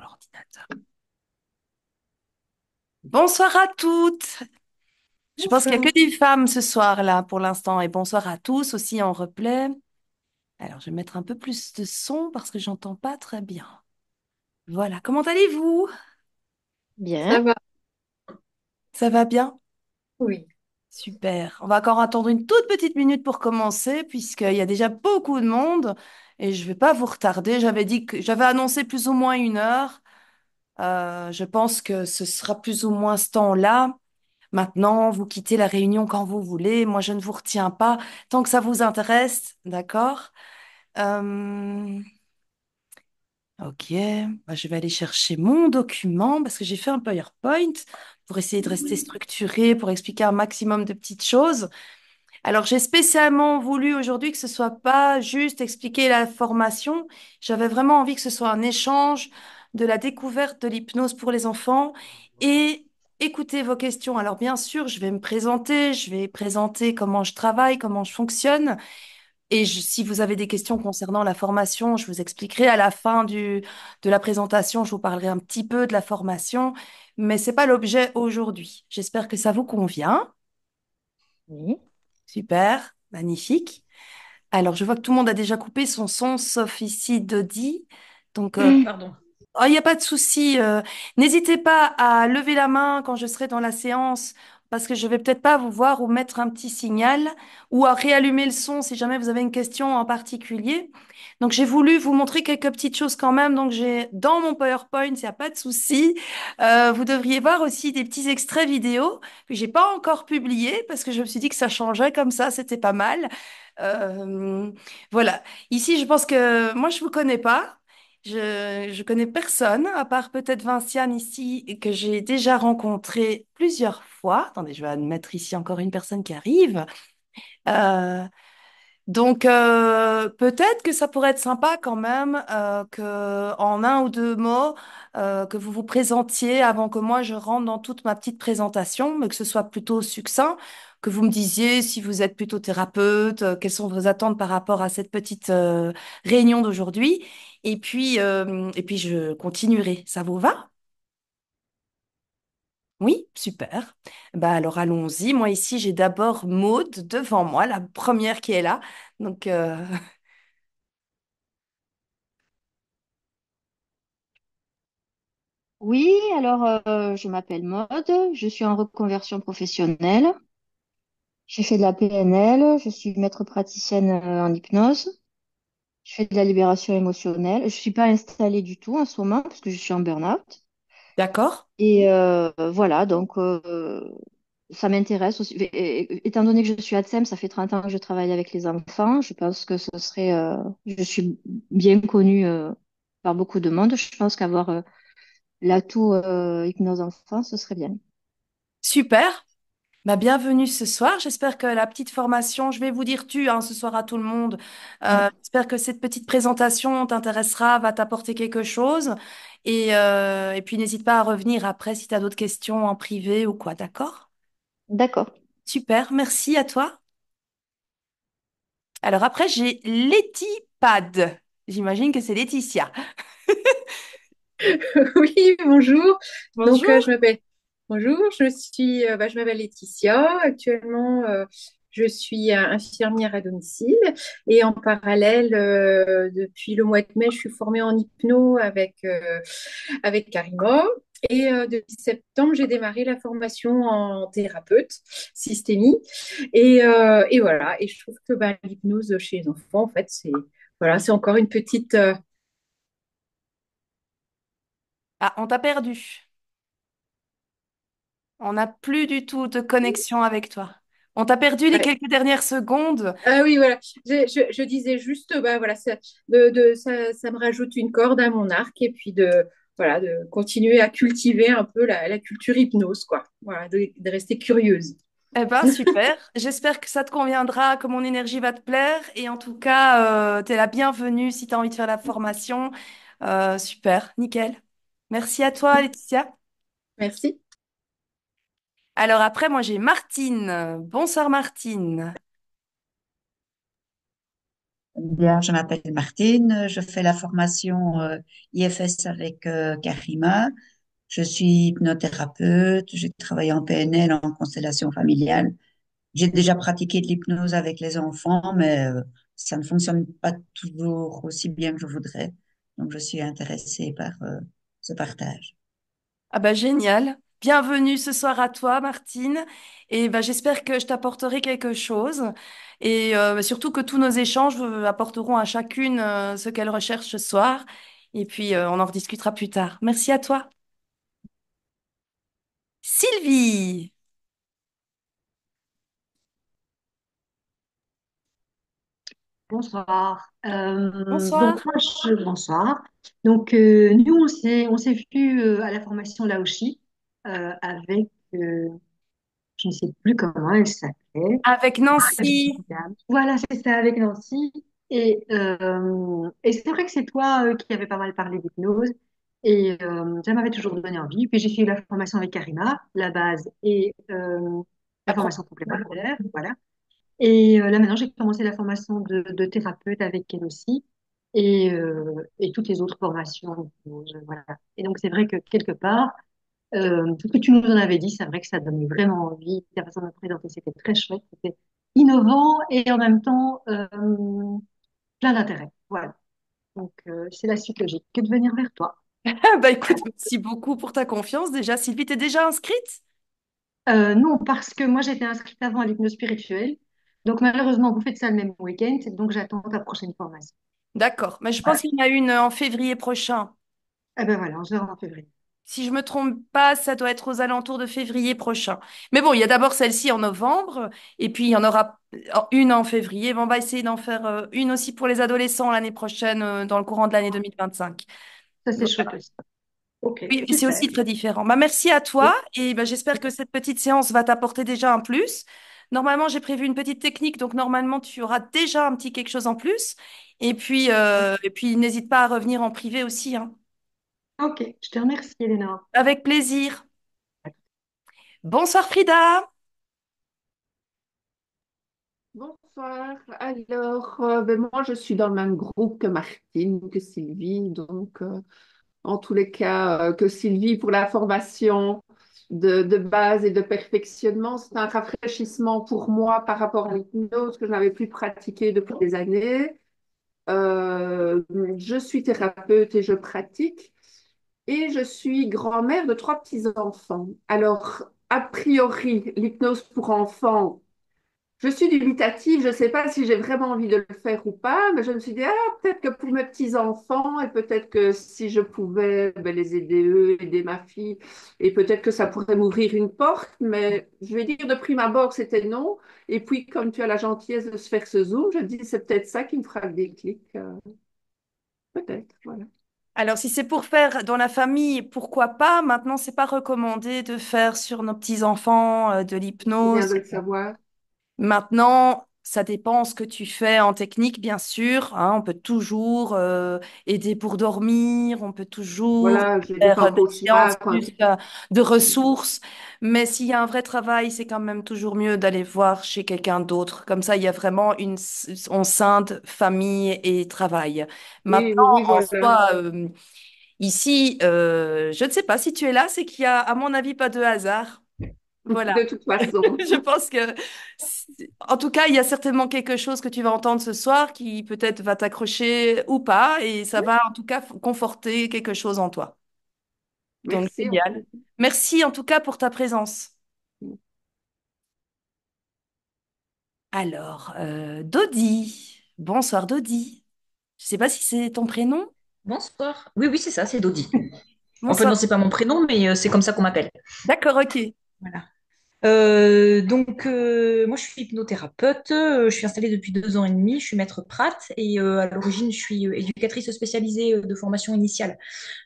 l'ordinateur. Bonsoir à toutes. Je pense qu'il n'y a que Bonsoir. des femmes ce soir-là pour l'instant. Et bonsoir à tous aussi en replay. Alors, je vais mettre un peu plus de son parce que j'entends pas très bien. Voilà. Comment allez-vous? Bien. Ça va, Ça va bien? oui. Super. On va encore attendre une toute petite minute pour commencer puisqu'il y a déjà beaucoup de monde et je vais pas vous retarder. J'avais dit que j'avais annoncé plus ou moins 1 heure. Je pense que ce sera plus ou moins ce temps-là. Maintenant, vous quittez la réunion quand vous voulez. Moi, je ne vous retiens pas tant que ça vous intéresse, d'accord? Euh, ok, bah, je vais aller chercher mon document parce que j'ai fait un PowerPoint pour essayer de rester structuré, pour expliquer un maximum de petites choses. Alors, j'ai spécialement voulu aujourd'hui que ce soit pas juste expliquer la formation. J'avais vraiment envie que ce soit un échange de la découverte de l'hypnose pour les enfants et écouter vos questions. Alors, bien sûr, je vais me présenter, je vais présenter comment je travaille, comment je fonctionne. Et si vous avez des questions concernant la formation, je vous expliquerai à la fin de la présentation, je vous parlerai un petit peu de la formation, mais c'est pas l'objet aujourd'hui. J'espère que ça vous convient. Oui. Super, magnifique. Alors, je vois que tout le monde a déjà coupé son son, sauf ici Dodi. Donc, Pardon. oh, il n'y a pas de souci. N'hésitez pas à lever la main quand je serai dans la séance, parce que je vais peut-être pas vous voir ou mettre un petit signal, ou à réallumer le son si jamais vous avez une question en particulier. Donc, j'ai voulu vous montrer quelques petites choses quand même. Donc, j'ai dans mon PowerPoint, il n'y a pas de souci. Vous devriez voir aussi des petits extraits vidéo que j'ai pas encore publiés, parce que je me suis dit que ça changeait comme ça, c'était pas mal. Euh, voilà. Ici, je pense que moi, je vous connais pas. Je connais personne, à part peut-être Vinciane ici, que j'ai déjà rencontré plusieurs fois. Attendez, je vais admettre ici encore une personne qui arrive. Euh, peut-être que ça pourrait être sympa quand même que en un ou deux mots, que vous vous présentiez avant que moi je rentre dans toute ma petite présentation, mais que ce soit plutôt succinct, que vous me disiez si vous êtes plutôt thérapeute, quelles sont vos attentes par rapport à cette petite réunion d'aujourd'hui, et puis je continuerai. Ça vous va? Oui, super. Bah alors allons-y. Moi ici j'ai d'abord Maude devant moi, la première qui est là. Donc Oui, alors je m'appelle Maude, je suis en reconversion professionnelle. J'ai fait de la PNL, je suis maître praticienne en hypnose. Je fais de la libération émotionnelle. Je suis pas installée du tout en ce moment parce que je suis en burn-out. d'accord. Et voilà, donc ça m'intéresse aussi. Étant donné que je suis ATSEM, ça fait 30 ans que je travaille avec les enfants. Je pense que ce serait, je suis bien connue par beaucoup de monde. Je pense qu'avoir l'atout hypnose enfant, ce serait bien. Super. Bah, bienvenue ce soir. J'espère que la petite formation, je vais vous dire tu hein, ce soir à tout le monde. Mm. J'espère que cette petite présentation t'intéressera, va t'apporter quelque chose. Et puis n'hésite pas à revenir après si tu as d'autres questions en privé ou quoi, d'accord? D'accord. Super, merci à toi. Alors après, j'ai Pad. J'imagine que c'est Laetitia. Oui, bonjour. Donc, Bonjour. je m'appelle. Bonjour, je m'appelle Laetitia. Actuellement, je suis infirmière à domicile et en parallèle, depuis le mois de mai, je suis formée en hypno avec Karima. Et depuis septembre, j'ai démarré la formation en thérapeute systémie. Et voilà. Et je trouve que bah, l'hypnose chez les enfants, en fait, voilà, c'est encore une petite. Ah, on t'a perdu. On n'a plus du tout de connexion avec toi. On t'a perdu les Ouais. quelques dernières secondes. Ah oui, voilà. Je disais juste, bah, voilà, ça me rajoute une corde à mon arc et puis voilà, de continuer à cultiver un peu la culture hypnose, quoi. Voilà, de rester curieuse. Eh ben, super. J'espère que ça te conviendra, que mon énergie va te plaire. Et en tout cas, tu es la bienvenue si tu as envie de faire la formation. Super, nickel. Merci à toi, Laetitia. Merci. Alors après, moi, j'ai Martine. Bonsoir, Martine. Bien, je m'appelle Martine, je fais la formation IFS avec Karima. Je suis hypnothérapeute, j'ai travaillé en PNL, en constellation familiale. J'ai déjà pratiqué de l'hypnose avec les enfants, mais ça ne fonctionne pas toujours aussi bien que je voudrais. Donc, je suis intéressée par ce partage. Ah bah génial. Bienvenue ce soir à toi, Martine. Et bah, j'espère que je t'apporterai quelque chose. Et surtout que tous nos échanges apporteront à chacune ce qu'elle recherche ce soir. Et puis, on en rediscutera plus tard. Merci à toi. Sylvie, Bonsoir. bonsoir. Bonsoir. Nous, on s'est vus à la formation Laoshi avec, je ne sais plus comment elle s'appelait. Avec Nancy. Voilà, c'est ça, avec Nancy. Et c'est vrai que c'est toi qui avais pas mal parlé d'hypnose. Et ça m'avait toujours donné envie. Puis j'ai fait la formation avec Karima, la base et la Apprends. formation complémentaire. Voilà. Et là, maintenant, j'ai commencé la formation de thérapeute avec elle aussi et toutes les autres formations. Voilà. Et donc, c'est vrai que quelque part, tout ce que tu nous en avais dit, c'est vrai que ça donnait vraiment envie. La façon de présenter, c'était très chouette. C'était innovant et en même temps plein d'intérêt. Voilà. Donc, c'est la suite logique que de venir vers toi. Bah écoute, merci beaucoup pour ta confiance. Déjà, Sylvie, t'es déjà inscrite? Non, parce que moi, j'étais inscrite avant à l'hypnose spirituelle. Donc, malheureusement, vous faites ça le même week-end. Donc, j'attends ta prochaine formation. D'accord. Mais je pense Voilà. qu'il y en a une en février prochain. Eh ben voilà, on se verra en février. Si je me trompe pas, ça doit être aux alentours de février prochain. Mais bon, il y a d'abord celle-ci en novembre, et puis il y en aura une en février. Bon, on va essayer d'en faire une aussi pour les adolescents l'année prochaine, dans le courant de l'année 2025. Ça, c'est Donc, chouette aussi. Ok, oui, mais c'est super. aussi très différent. Bah, merci à toi, et bah, j'espère que cette petite séance va t'apporter déjà un plus. Normalement, j'ai prévu une petite technique, donc normalement, tu auras déjà un petit quelque chose en plus. Et puis n'hésite pas à revenir en privé aussi, hein. Ok, je te remercie, Elena. Avec plaisir. Bonsoir Frida. Bonsoir. Alors, moi, je suis dans le même groupe que Martine, que Sylvie. Donc, en tous les cas, que Sylvie pour la formation de base et de perfectionnement, c'est un rafraîchissement pour moi par rapport à l'hypnose que je n'avais plus pratiqué depuis des années. Je suis thérapeute et je pratique. Et je suis grand-mère de trois petits-enfants. Alors, a priori, l'hypnose pour enfants, je suis dubitative, je ne sais pas si j'ai vraiment envie de le faire ou pas, mais je me suis dit, ah, peut-être que pour mes petits-enfants, et peut-être que si je pouvais ben, les aider eux, aider ma fille, et peut-être que ça pourrait m'ouvrir une porte, mais je vais dire de prime abord, c'était non. Et puis, comme tu as la gentillesse de se faire ce zoom, je dis, c'est peut-être ça qui me fera le déclic. Peut-être, voilà. Alors, si c'est pour faire dans la famille, pourquoi pas? Maintenant, c'est pas recommandé de faire sur nos petits-enfants de C'est bien l'hypnose. de le savoir. Maintenant, ça dépend ce que tu fais en technique, bien sûr, hein. On peut toujours aider pour dormir, on peut toujours Voilà, j'ai des faire fins des séances cauchemars, quoi. plus de ressources. Mais s'il y a un vrai travail, c'est quand même toujours mieux d'aller voir chez quelqu'un d'autre. Comme ça, il y a vraiment on scinde famille et travail. Oui, Maintenant, oui, oui, en voilà. soi, ici, je ne sais pas si tu es là, c'est qu'il y a, à mon avis, pas de hasard. Voilà. De toute façon. Je pense que, en tout cas, il y a certainement quelque chose que tu vas entendre ce soir qui peut-être va t'accrocher ou pas, et ça va en tout cas conforter quelque chose en toi. Donc, Merci. génial. Merci en tout cas pour ta présence. Alors, Dodi. Bonsoir, Dodi. Je sais pas si c'est ton prénom. Bonsoir. Oui, oui, c'est ça, c'est Dodi. Enfin, Bonsoir. non, c'est pas mon prénom, mais c'est comme ça qu'on m'appelle. D'accord, ok. Voilà. Moi, je suis hypnothérapeute. Je suis installée depuis 2 ans et demi. Je suis maître Pratt et à l'origine, je suis éducatrice spécialisée de formation initiale.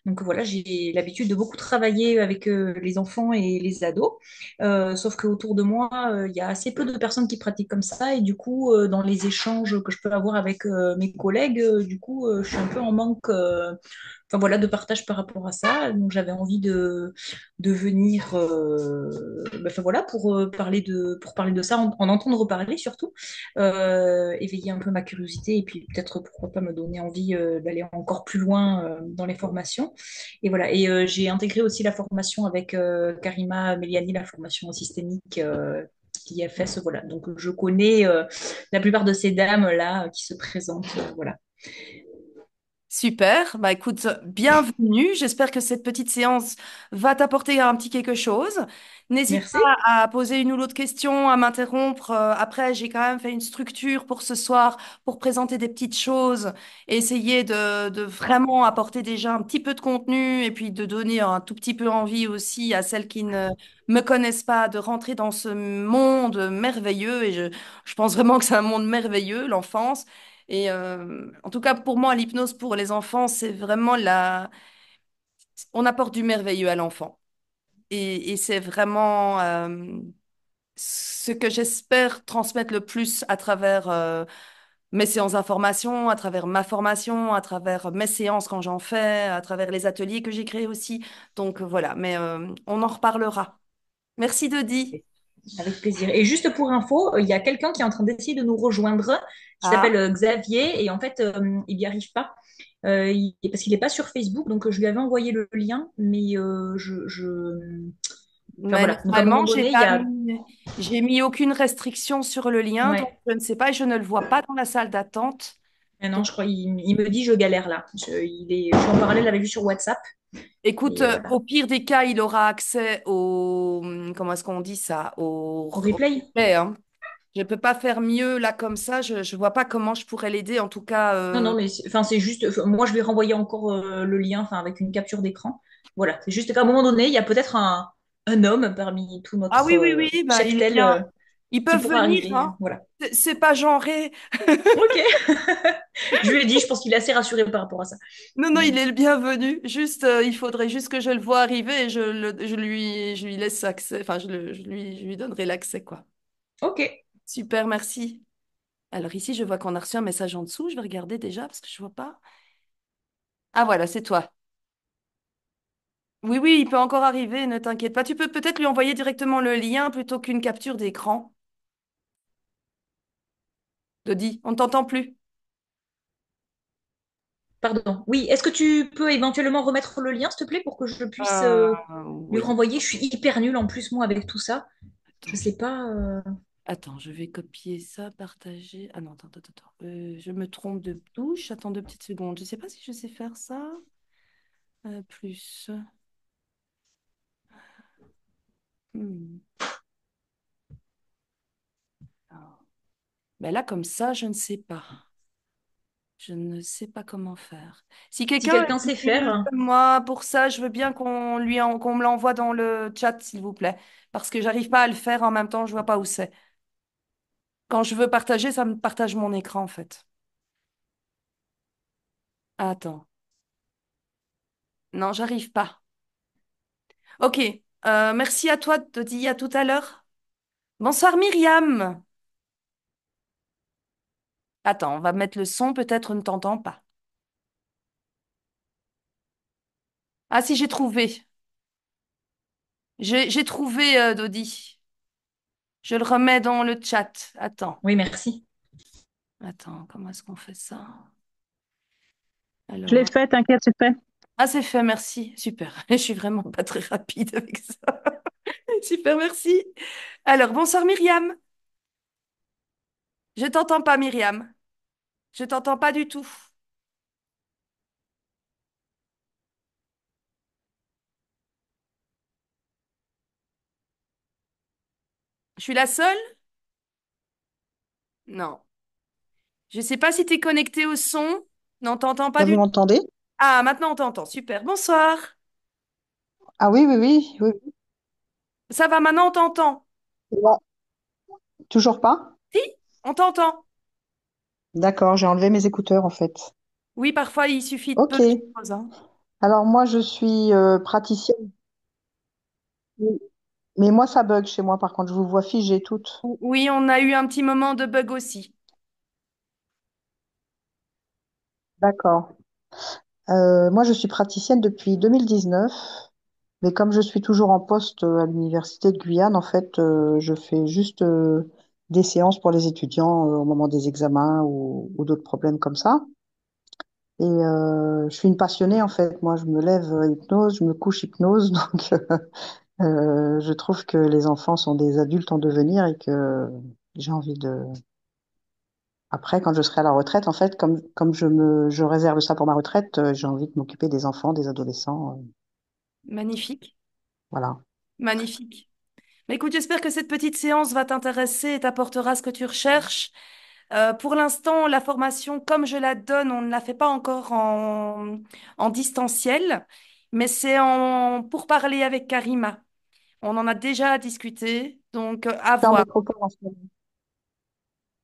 Donc voilà, j'ai l'habitude de beaucoup travailler avec les enfants et les ados. Sauf qu'autour de moi, il y a assez peu de personnes qui pratiquent comme ça. Et du coup, dans les échanges que je peux avoir avec mes collègues, du coup, je suis un peu en manque enfin voilà, de partage par rapport à ça. Donc j'avais envie de venir, enfin voilà, pour parler de ça, en entendre parler surtout, éveiller un peu ma curiosité et puis peut-être pourquoi pas me donner envie d'aller encore plus loin dans les formations. Et voilà, et j'ai intégré aussi la formation avec Karima Meliani, la formation systémique. IFS, voilà. Donc je connais la plupart de ces dames là qui se présentent, voilà. Super, bah écoute, bienvenue. J'espère que cette petite séance va t'apporter un petit quelque chose. N'hésite pas Merci. à poser une ou l'autre question, à m'interrompre. Après, j'ai quand même fait une structure pour ce soir, pour présenter des petites choses et essayer de vraiment apporter déjà un petit peu de contenu et puis de donner un tout petit peu envie aussi à celles qui ne me connaissent pas de rentrer dans ce monde merveilleux. Et je pense vraiment que c'est un monde merveilleux, l'enfance. Et en tout cas, pour moi, l'hypnose pour les enfants, c'est vraiment la... On apporte du merveilleux à l'enfant. Et c'est vraiment ce que j'espère transmettre le plus à travers mes séances d'information, à travers ma formation, à travers mes séances quand j'en fais, à travers les ateliers que j'ai créés aussi. Donc voilà, mais on en reparlera. Merci Dodi. Avec plaisir. Et juste pour info, il y a quelqu'un qui est en train d'essayer de nous rejoindre, qui Ah, s'appelle Xavier, et en fait, il n'y arrive pas, parce qu'il n'est pas sur Facebook, donc je lui avais envoyé le lien, mais Enfin mais voilà. Donc à un moment normalement, donné, il y a... j'ai mis aucune restriction sur le lien, donc Ouais. je ne sais pas et je ne le vois pas dans la salle d'attente. Ah non, Donc, je crois, il me dit je galère là. Je suis en parallèle avec lui sur WhatsApp, écoute, et voilà. au pire des cas, il aura accès au, comment est-ce qu'on dit ça, Au au replay? replay, hein. Je ne peux pas faire mieux là comme ça. Je ne vois pas comment je pourrais l'aider. En tout cas, Non, non, mais enfin, c'est juste, enfin, moi je vais renvoyer encore le lien, enfin, avec une capture d'écran. Voilà, c'est juste qu'à un moment donné, il y a peut-être un homme parmi tout ah notre oui, oui, oui, bah, il est cheptel bien. Ils qui peuvent pourra venir, arriver. hein. Voilà. C'est pas genré. Ok. Je lui ai dit, je pense qu'il est assez rassuré par rapport à ça. Non, non, Mm. il est le bienvenu. Juste, il faudrait juste que je le vois arriver et je lui laisse accès. Enfin, je lui donnerai l'accès, quoi. Ok. Super, merci. Alors ici, je vois qu'on a reçu un message en dessous. Je vais regarder déjà parce que je vois pas. Ah voilà, c'est toi. Oui, oui, il peut encore arriver, ne t'inquiète pas. Tu peux peut-être lui envoyer directement le lien plutôt qu'une capture d'écran. Dodi, on ne t'entend plus. Pardon. Oui, est-ce que tu peux éventuellement remettre le lien, s'il te plaît, pour que je puisse lui Oui. renvoyer? Je suis hyper nulle en plus, moi, avec tout ça. Je Attends, sais pas. attends, je vais copier ça, partager. Ah non, attends, attends, attends. Je me trompe de touche. Attends 2 petites secondes. Je ne sais pas si je sais faire ça. Plus. Hmm. Alors, ben là, comme ça, je ne sais pas. Je ne sais pas comment faire. Si Si quelqu'un quelqu'un est sait mieux faire. que moi pour ça, je veux bien qu'on me l'envoie dans le chat, s'il vous plaît. Parce que j'arrive pas à le faire en même temps, je vois pas où c'est. Quand je veux partager, ça me partage mon écran, en fait. Attends. Non, j'arrive pas. Ok. Merci à toi de dire à tout à l'heure. Bonsoir Myriam. Attends, on va mettre le son, peut-être ne t'entend pas. Ah si, j'ai trouvé. J'ai trouvé Dodi. Je le remets dans le chat. Attends. Oui, merci. Attends, comment est-ce qu'on fait ça? Je l'ai Alors, fait, t'inquiète, c'est fait. ah, c'est fait, merci. Super. Je suis vraiment pas très rapide avec ça. Super, merci. Alors, bonsoir Myriam. Je t'entends pas, Myriam. Je t'entends pas du tout. Je suis la seule? Non. Je sais pas si tu es connectée au son. Non, t'entends pas Là, vous du tout. m'entendez? Ah, maintenant on t'entend. Super. Bonsoir. Ah oui, oui, oui, oui. Ça va, maintenant on t'entend. Là, toujours pas? Si, on t'entend. D'accord, j'ai enlevé mes écouteurs en fait. Oui, parfois il suffit de peu Ok. de choses, hein. Alors moi, je suis praticienne, mais moi, ça bug chez moi. Par contre, je vous vois figées toutes. Oui, on a eu un petit moment de bug aussi. D'accord. Moi, je suis praticienne depuis 2019, mais comme je suis toujours en poste à l'Université de Guyane, en fait, je fais juste des séances pour les étudiants au moment des examens ou d'autres problèmes comme ça. Et je suis une passionnée, en fait. Moi, je me lève hypnose, je me couche hypnose, donc je trouve que les enfants sont des adultes en devenir et que j'ai envie de... Après, quand je serai à la retraite, en fait, comme je réserve ça pour ma retraite, j'ai envie de m'occuper des enfants, des adolescents. Magnifique, Voilà. magnifique. Mais écoute, j'espère que cette petite séance va t'intéresser et t'apportera ce que tu recherches. Pour l'instant, la formation, comme je la donne, on ne la fait pas encore en distanciel, mais c'est pour parler avec Karima. On en a déjà discuté, donc à Je suis en voir. métropole en ce moment.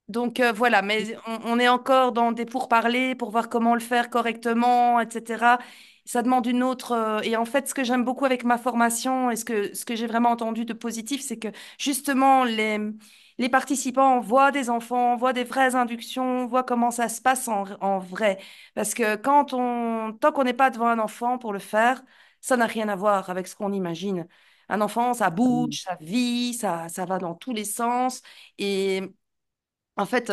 Donc voilà, mais on est encore dans des pourparlers pour voir comment le faire correctement, etc. Ça demande une autre. Et en fait, ce que j'aime beaucoup avec ma formation et ce que j'ai vraiment entendu de positif, c'est que justement les participants voient des enfants, voient des vraies inductions, voient comment ça se passe en vrai. Parce que tant qu'on n'est pas devant un enfant pour le faire, ça n'a rien à voir avec ce qu'on imagine. Un enfant, ça bouge, ça vit, ça va dans tous les sens. Et en fait,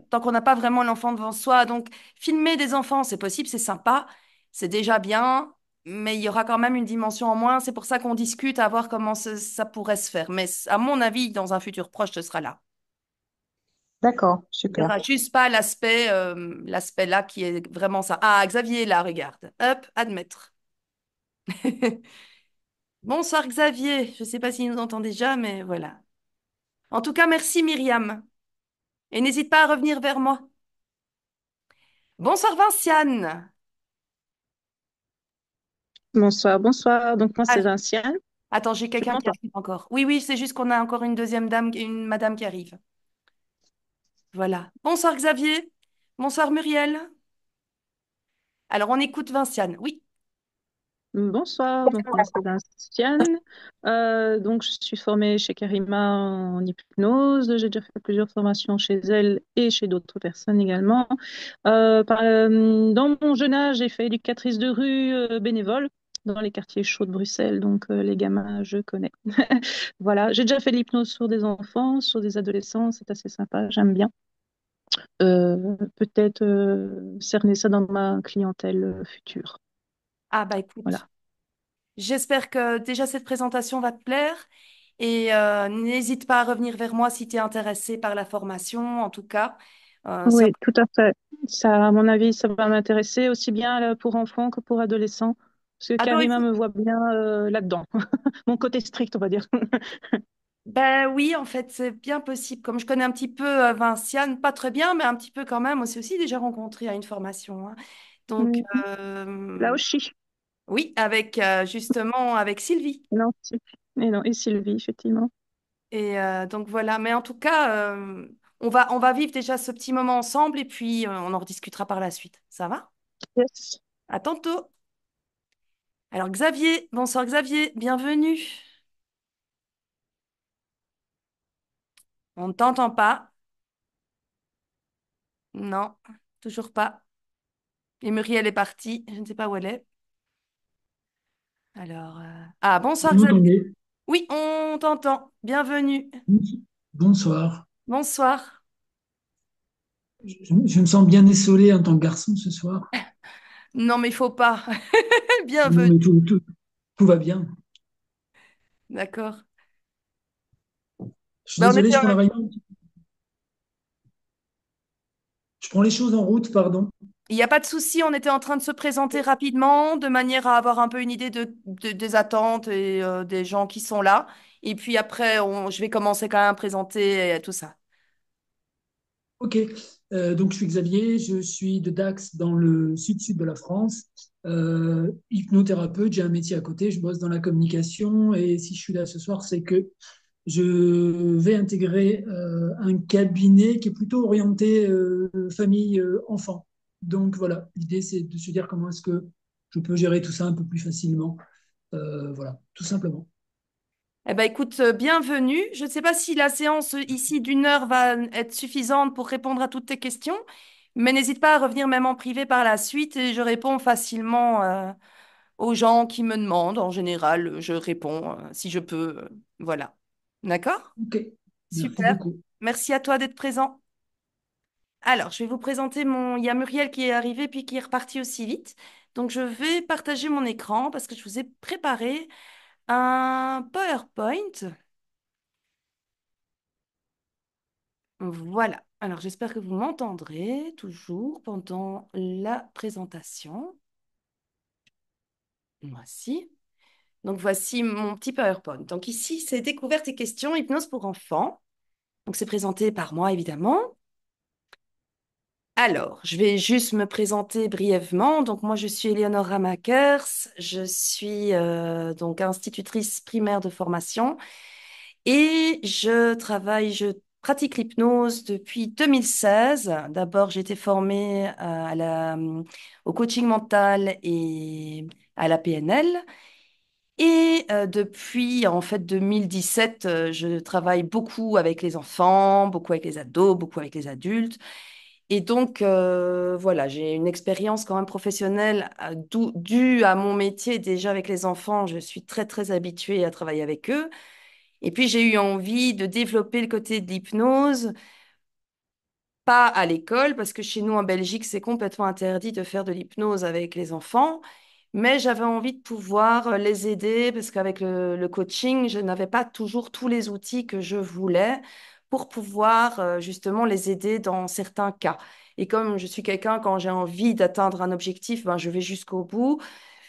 tant qu'on n'a pas vraiment l'enfant devant soi, donc filmer des enfants, c'est possible, c'est sympa, c'est déjà bien, mais il y aura quand même une dimension en moins. C'est pour ça qu'on discute à voir comment ça pourrait se faire. Mais à mon avis, dans un futur proche, ce sera là. D'accord, Il n'y super. aura juste pas l'aspect là qui est vraiment ça. Ah, Xavier est là, regarde. Hop, admettre. Bonsoir Xavier. Je ne sais pas s'il nous entend déjà, mais voilà. En tout cas, merci Myriam. Et n'hésite pas à revenir vers moi. Bonsoir Vinciane. Bonsoir, bonsoir. Donc moi c'est Ah, Vinciane. attends, j'ai Tu quelqu'un qui m'entends? arrive encore. Oui, oui, c'est juste qu'on a encore une deuxième dame, une madame qui arrive. Voilà. Bonsoir Xavier. Bonsoir Muriel. Alors, on écoute Vinciane. Oui. Bonsoir. Donc moi c'est Vinciane. Donc je suis formée chez Karima en hypnose. J'ai déjà fait plusieurs formations chez elle et chez d'autres personnes également. Dans mon jeune âge, j'ai fait éducatrice de rue bénévole dans les quartiers chauds de Bruxelles. Donc les gamins, je connais. Voilà. J'ai déjà fait de l'hypnose sur des enfants, sur des adolescents. C'est assez sympa. J'aime bien. Peut-être cerner ça dans ma clientèle future. Ah, bah écoute, Voilà. j'espère que déjà cette présentation va te plaire. Et n'hésite pas à revenir vers moi si tu es intéressé par la formation, en tout cas. Ça... Oui, tout à fait. Ça, à mon avis, ça va m'intéresser aussi bien pour enfants que pour adolescents, parce que Attends, Karima me voit bien là-dedans. Mon côté strict, on va dire. ben oui, en fait, c'est bien possible. Comme je connais un petit peu Vinciane, pas très bien, mais un petit peu quand même, on s'est aussi déjà rencontrés à une formation, hein. Donc, Mhm. Là aussi. oui, avec justement avec Sylvie. Non, et non, et Sylvie, effectivement. Et donc voilà. Mais en tout cas, on va vivre déjà ce petit moment ensemble et puis on en rediscutera par la suite. Ça va? Yes. À tantôt. Alors Xavier, bonsoir Xavier, bienvenue. On ne t'entend pas. Non, toujours pas. Et Muriel est partie. Je ne sais pas où elle est. Alors, ah, bonsoir Vous Xavier. m'entendez? Oui, on t'entend. Bienvenue. Bonsoir. Bonsoir. Je me sens bien essolé en tant que garçon ce soir. Non, mais il faut pas. Non, Bienvenue. mais tout va bien. D'accord. Je suis Ben, on désolé, était, je prends la réunion. Je prends les choses en route, pardon. il n'y a pas de souci, on était en train de se présenter rapidement, de manière à avoir un peu une idée des attentes et des gens qui sont là. Et puis après, je vais commencer quand même à présenter tout ça. Ok. Donc je suis Xavier, je suis de Dax dans le sud-sud de la France. Hypnothérapeute, j'ai un métier à côté, je bosse dans la communication et si je suis là ce soir, c'est que je vais intégrer un cabinet qui est plutôt orienté famille-enfant. Donc voilà, l'idée c'est de se dire comment est-ce que je peux gérer tout ça un peu plus facilement. Voilà, tout simplement. Eh ben, écoute, bienvenue. Je ne sais pas si la séance ici d'1 heure va être suffisante pour répondre à toutes tes questions, Mais n'hésite pas à revenir même en privé par la suite et je réponds facilement aux gens qui me demandent. En général, je réponds si je peux. Voilà. D'accord? Ok, merci Super. beaucoup. Merci à toi d'être présent. Alors, je vais vous présenter mon... Il y a Muriel qui est arrivé puis qui est reparti aussi vite. Donc, je vais partager mon écran parce que je vous ai préparé un PowerPoint. Voilà. Alors, j'espère que vous m'entendrez toujours pendant la présentation. Voici. Donc, voici mon petit PowerPoint. Donc, ici, c'est découverte et questions, hypnose pour enfants. Donc, c'est présenté par moi, évidemment. Alors, je vais juste me présenter brièvement. Donc, moi, je suis Éléonore Ramakers. Je suis donc institutrice primaire de formation et je pratique l'hypnose depuis 2016. D'abord, j'ai été formée au coaching mental et à la PNL. Et depuis, en fait, 2017, je travaille beaucoup avec les enfants, beaucoup avec les ados, beaucoup avec les adultes. Et donc, voilà, j'ai une expérience quand même professionnelle due à mon métier déjà avec les enfants. Je suis très, très habituée à travailler avec eux. Et puis, j'ai eu envie de développer le côté de l'hypnose, pas à l'école, parce que chez nous en Belgique, c'est complètement interdit de faire de l'hypnose avec les enfants. Mais j'avais envie de pouvoir les aider parce qu'avec le coaching, je n'avais pas toujours tous les outils que je voulais pour pouvoir justement les aider dans certains cas. Et comme je suis quelqu'un, quand j'ai envie d'atteindre un objectif, ben, je vais jusqu'au bout.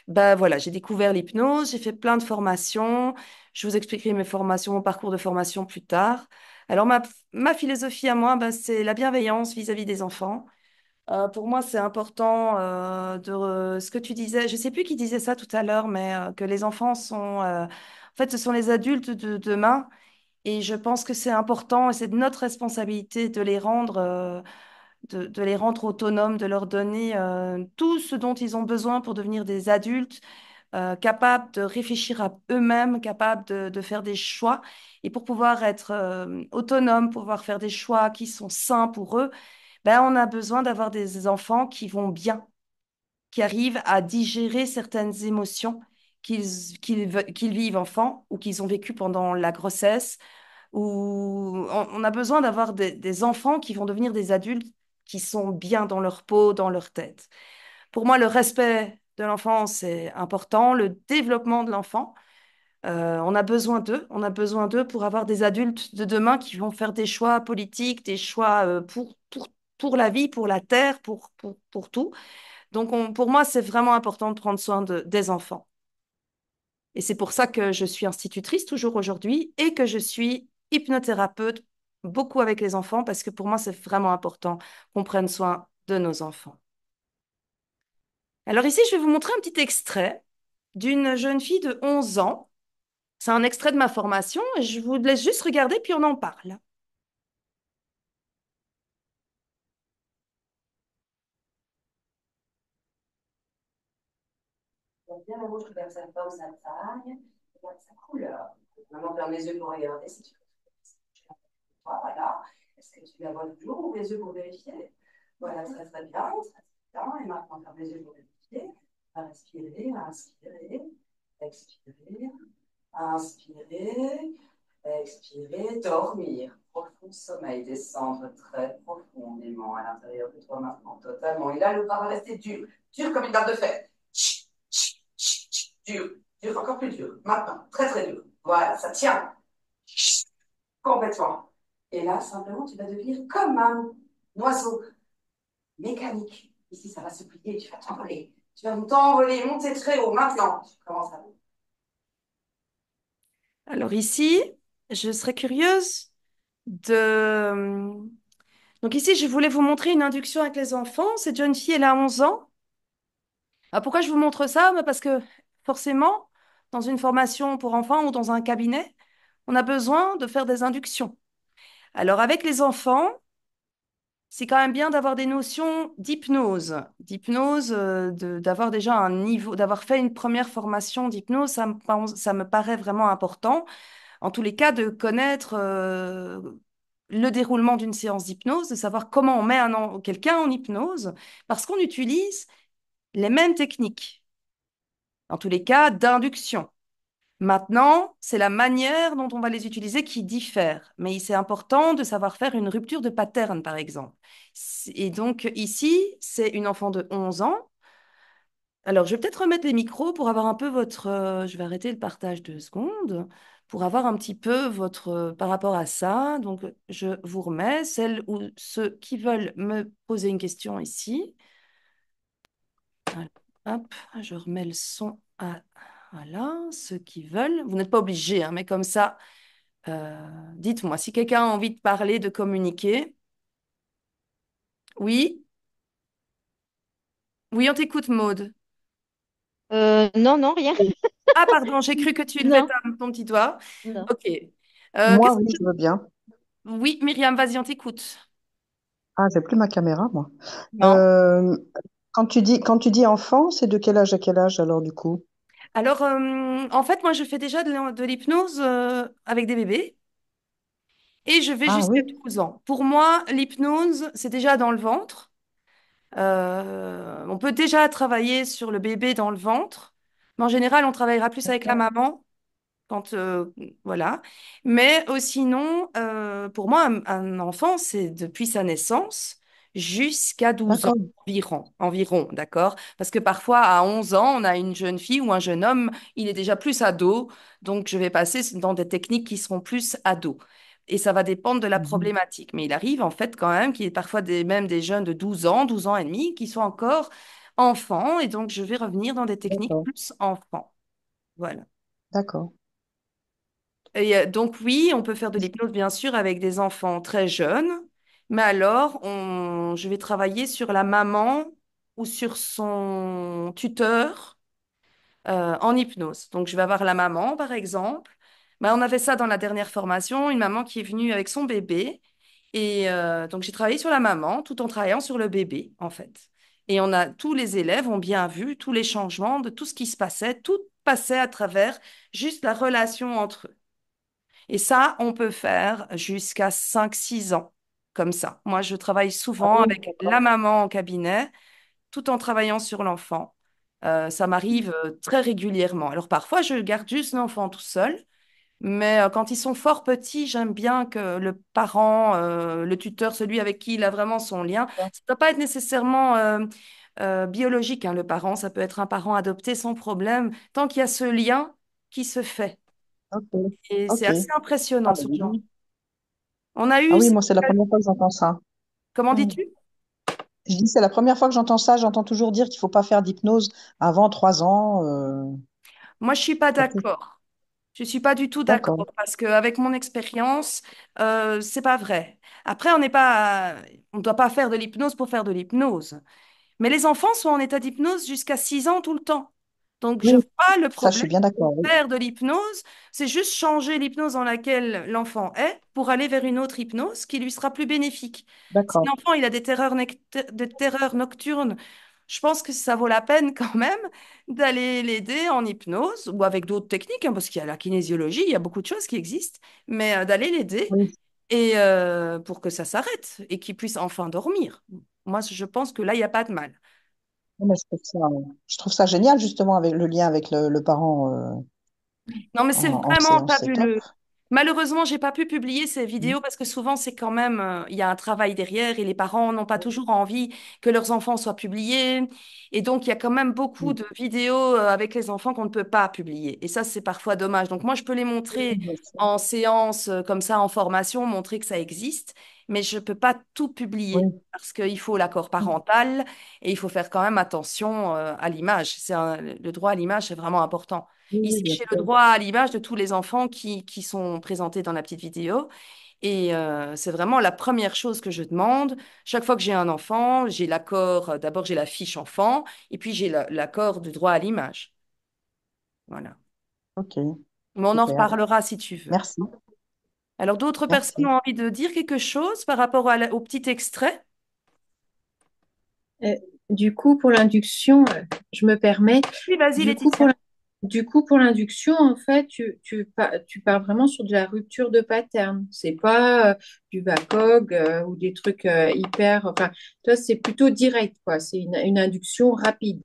Ben, voilà, j'ai découvert l'hypnose, j'ai fait plein de formations. Je vous expliquerai mes formations, mon parcours de formation plus tard. Alors, ma philosophie à moi, ben, c'est la bienveillance vis-à-vis des enfants. Pour moi, c'est important ce que tu disais. Je ne sais plus qui disait ça tout à l'heure, mais que les enfants sont, en fait, ce sont les adultes de demain. Et je pense que c'est important et c'est de notre responsabilité de les rendre, de les rendre autonomes, de leur donner tout ce dont ils ont besoin pour devenir des adultes capables de réfléchir à eux-mêmes, capables de faire des choix. Et pour pouvoir être autonomes, pouvoir faire des choix qui sont sains pour eux, ben, on a besoin d'avoir des enfants qui vont bien, qui arrivent à digérer certaines émotions qu'ils vivent enfants ou qu'ils ont vécues pendant la grossesse. Ou on a besoin d'avoir des enfants qui vont devenir des adultes qui sont bien dans leur peau, dans leur tête. Pour moi, le respect de l'enfant, c'est important, le développement de l'enfant. On a besoin d'eux pour avoir des adultes de demain qui vont faire des choix politiques, des choix pour la vie, pour la terre, pour tout. Donc, pour moi, c'est vraiment important de prendre soin des enfants. Et c'est pour ça que je suis institutrice toujours aujourd'hui et que je suis hypnothérapeute beaucoup avec les enfants parce que pour moi, c'est vraiment important qu'on prenne soin de nos enfants. Alors ici, je vais vous montrer un petit extrait d'une jeune fille de 11 ans. C'est un extrait de ma formation et je vous laisse juste regarder puis on en parle. Donc, bien le rouge, regarde sa forme, sa taille, regarde sa couleur. Maman ferme les yeux pour regarder si tu veux. Voilà. Est-ce que tu la vois toujours? Ouvre les yeux pour vérifier. Voilà, très très bien. Très, très bien. Et maintenant, ferme les yeux pour vérifier. Inspirez, inspirez, expirez, inspirez, expirez, dormir. Profond sommeil, descendre très profondément à l'intérieur de toi maintenant, totalement. Et là, le bras va rester dur, dur comme une barre de fer. Dur, dur, encore plus dur. Maintenant, très très dur. Voilà, ça tient complètement. Et là, simplement, tu vas devenir comme un oiseau mécanique. Ici, ça va se plier, tu vas t'envoler. Tu vas t'envoler, monter très haut. Maintenant, tu commences à... Alors ici, je serais curieuse de... Donc ici, je voulais vous montrer une induction avec les enfants. Cette jeune fille, elle a 11 ans. Alors pourquoi je vous montre ça? Bah, parce que forcément, dans une formation pour enfants ou dans un cabinet, on a besoin de faire des inductions. Alors avec les enfants, c'est quand même bien d'avoir des notions d'hypnose, d'avoir déjà un niveau, d'avoir fait une première formation d'hypnose, ça me paraît vraiment important. En tous les cas, de connaître le déroulement d'une séance d'hypnose, de savoir comment on met quelqu'un en hypnose, parce qu'on utilise les mêmes techniques, en tous les cas d'induction. Maintenant, c'est la manière dont on va les utiliser qui diffère. Mais c'est important de savoir faire une rupture de pattern, par exemple. Et donc, ici, c'est une enfant de 11 ans. Alors, je vais peut-être remettre les micros pour avoir un peu votre... je vais arrêter le partage 2 secondes pour avoir un petit peu votre... par rapport à ça. Donc, je vous remets celles ou ceux qui veulent me poser une question ici. Voilà. Hop, je remets le son à... Voilà, ceux qui veulent. Vous n'êtes pas obligés, hein, mais comme ça, dites-moi si quelqu'un a envie de parler, de communiquer. Oui, oui, on t'écoute, Maude. Non, non, rien. Ah, pardon, j'ai cru que tu levais Non, ton petit doigt. non. Ok. Moi, Qu'est-ce oui, que... je veux bien. Oui, Myriam, vas-y, on t'écoute. Ah, j'ai plus ma caméra, moi. Non. Euh, quand tu dis enfant, c'est de quel âge à quel âge alors du coup? Alors, en fait, moi, je fais déjà de l'hypnose avec des bébés et je vais Ah jusqu'à oui, 12 ans. Pour moi, l'hypnose, c'est déjà dans le ventre. On peut déjà travailler sur le bébé dans le ventre, mais en général, on travaillera plus avec la maman quand voilà. Mais sinon, pour moi, un enfant, c'est depuis sa naissance jusqu'à 12 ans d'accord. environ, d'accord? Parce que parfois, à 11 ans, on a une jeune fille ou un jeune homme, il est déjà plus ado, donc je vais passer dans des techniques qui seront plus ado. Et ça va dépendre de la Mhm. problématique. Mais il arrive en fait quand même qu'il y ait parfois même des jeunes de 12 ans, 12 ans et demi, qui sont encore enfants. Et donc, je vais revenir dans des techniques D'accord, plus enfants. Voilà. d'accord. Et, donc oui, on peut faire de l'hypnose bien sûr avec des enfants très jeunes, mais alors je vais travailler sur la maman ou sur son tuteur en hypnose. Donc je vais avoir la maman par exemple. Ben, on avait ça dans la dernière formation, une maman qui est venue avec son bébé. Et donc j'ai travaillé sur la maman tout en travaillant sur le bébé en fait. Et tous les élèves ont bien vu tous les changements de tout ce qui se passait, tout passait à travers juste la relation entre eux. Et ça, on peut faire jusqu'à 5, 6 ans, comme ça. Moi, je travaille Ah souvent oui, avec la d'accord. maman en cabinet, tout en travaillant sur l'enfant. Ça m'arrive très régulièrement. Alors parfois, je garde juste l'enfant tout seul, mais quand ils sont fort petits, j'aime bien que le parent, le tuteur, celui avec qui il a vraiment son lien, ça ne doit pas être nécessairement biologique, hein, le parent, ça peut être un parent adopté sans problème, tant qu'il y a ce lien qui se fait. Ok, Et c'est ok. assez Ah, impressionnant, ben, ce dis genre. donc. On a Ah eu... oui, moi, c'est la première fois que j'entends ça. Comment Mm. dis-tu? Je dis, c'est la première fois que j'entends ça. J'entends toujours dire qu'il faut pas faire d'hypnose avant 3 ans. Moi, je suis pas Surtout. d'accord. Je suis pas du tout D'accord. d'accord parce qu'avec mon expérience, c'est pas vrai. Après, on n'est pas, on ne doit pas faire de l'hypnose pour faire de l'hypnose. Mais les enfants sont en état d'hypnose jusqu'à 6 ans tout le temps. Donc, je Oui, vois pas le ça, je problème. suis bien d'accord. Oui. Faire de l'hypnose, c'est juste changer l'hypnose dans laquelle l'enfant est pour aller vers une autre hypnose qui lui sera plus bénéfique. Si D'accord. l'enfant il a des terreurs nocturnes, je pense que ça vaut la peine quand même d'aller l'aider en hypnose ou avec d'autres techniques, hein, parce qu'il y a la kinésiologie, il y a beaucoup de choses qui existent, mais d'aller l'aider Oui. et pour que ça s'arrête et qu'il puisse enfin dormir. Moi, je pense que là, il n'y a pas de mal. Mais je trouve ça génial, justement, avec le lien avec le parent Non, mais c'est en vraiment séance. C'est top. fabuleux. Malheureusement, j'ai pas pu publier ces vidéos parce que souvent, c'est quand même, il y a un travail derrière et les parents n'ont pas toujours envie que leurs enfants soient publiés. Et donc, il y a quand même beaucoup Mm. de vidéos avec les enfants qu'on ne peut pas publier. Et ça, c'est parfois dommage. Donc, moi, je peux les montrer Oui, en séance, comme ça, en formation, montrer que ça existe, mais je peux pas tout publier oui, parce qu'il faut l'accord parental et il faut faire quand même attention à l'image. Le droit à l'image, c'est vraiment important. oui, Ici, bien j'ai le sûr. droit à l'image de tous les enfants qui sont présentés dans la petite vidéo. Et c'est vraiment la première chose que je demande. Chaque fois que j'ai un enfant, j'ai l'accord, d'abord j'ai la fiche enfant, et puis j'ai l'accord du droit à l'image. Voilà. Ok, Mais on en super. reparlera si tu veux. Merci. Alors, d'autres personnes Merci. ont envie de dire quelque chose par rapport au petit extrait? Euh, du coup, pour l'induction, je me permets, Oui, vas-y, du coup, pour Laetitia. Du coup, pour l'induction, en fait, tu pars vraiment sur de la rupture de pattern. C'est pas du VACOG ou des trucs hyper. Enfin, toi, c'est plutôt direct, quoi. C'est une induction rapide.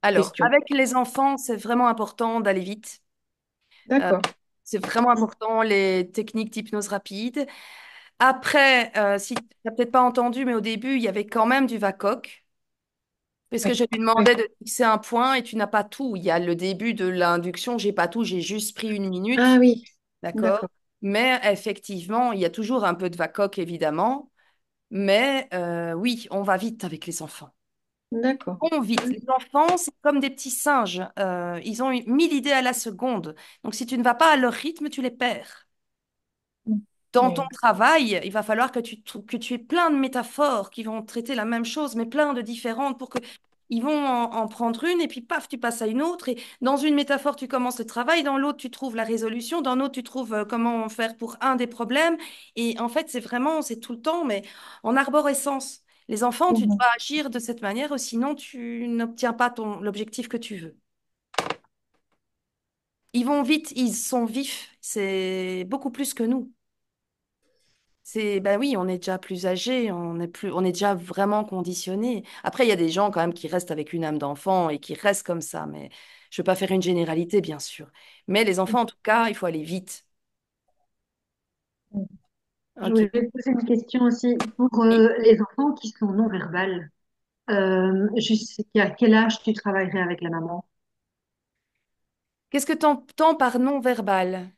Alors, Question. avec les enfants, c'est vraiment important d'aller vite. Euh, D'accord. c'est vraiment important, les techniques d'hypnose rapide. Après, si tu n'as peut-être pas entendu, mais au début, il y avait quand même du VACOC, parce que Oui. je lui Oui. demandais de fixer un point et tu n'as pas tout. Il y a le début de l'induction, j'ai pas tout, j'ai juste pris une Ah minute, oui, d'accord? d'accord. Mais effectivement, il y a toujours un peu de VACOC, évidemment. Mais oui, on va vite avec les enfants. D'accord. On vite. Les enfants, c'est comme des petits singes. Ils ont 1000 idées à la seconde. Donc, si tu ne vas pas à leur rythme, tu les perds. Dans ton Oui. travail, il va falloir que tu aies plein de métaphores qui vont traiter la même chose, mais plein de différentes pour que ils vont en prendre une et puis paf, tu passes à une autre. Et dans une métaphore, tu commences le travail, dans l'autre, tu trouves la résolution, dans l'autre, tu trouves comment faire pour un des problèmes. Et en fait, c'est tout le temps, mais en arborescence. Les enfants, tu Mhm. dois agir de cette manière, ou sinon tu n'obtiens pas l'objectif que tu veux. Ils vont vite, ils sont vifs, c'est beaucoup plus que nous. Ben oui, on est déjà plus âgé, on est déjà vraiment conditionné. Après, il y a des gens quand même qui restent avec une âme d'enfant et qui restent comme ça, mais je ne veux pas faire une généralité, bien sûr. Mais les enfants, en tout cas, il faut aller vite. Je Ok. voulais te poser une question aussi pour Et les enfants qui sont non-verbales. Jusqu'à quel âge tu travaillerais avec la maman? qu'est-ce que tu entends par non-verbal?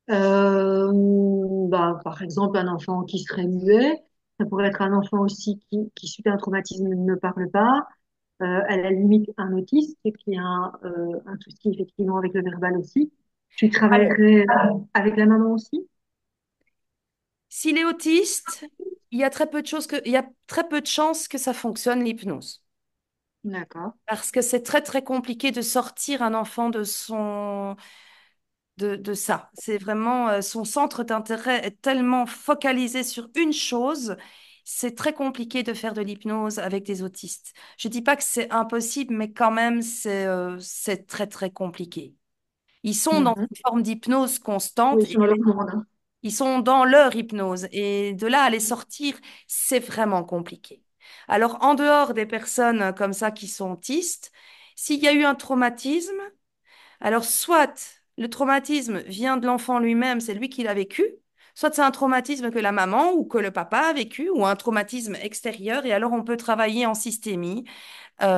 Bah, par exemple, un enfant qui serait muet, ça pourrait être un enfant aussi qui suite à un traumatisme, ne parle pas, à la limite un autiste qui a un souci effectivement avec le verbal aussi. Tu Alors, travaillerais avec la maman aussi? s'il est autiste, il y a très peu de chances que ça fonctionne, l'hypnose. D'accord. Parce que c'est très, très compliqué de sortir un enfant de ça. C'est vraiment son centre d'intérêt est tellement focalisé sur une chose, c'est très compliqué de faire de l'hypnose avec des autistes. Je dis pas que c'est impossible, mais quand même, c'est très, très compliqué. Ils sont dans Mhm. une forme d'hypnose Oui, constante et sur leur monde, hein. ils sont dans leur hypnose. Et de là à les sortir, c'est vraiment compliqué. Alors, en dehors des personnes comme ça qui sont autistes, s'il y a eu un traumatisme, alors, soit le traumatisme vient de l'enfant lui-même, c'est lui qui l'a vécu, soit c'est un traumatisme que la maman ou que le papa a vécu, ou un traumatisme extérieur, et alors on peut travailler en systémie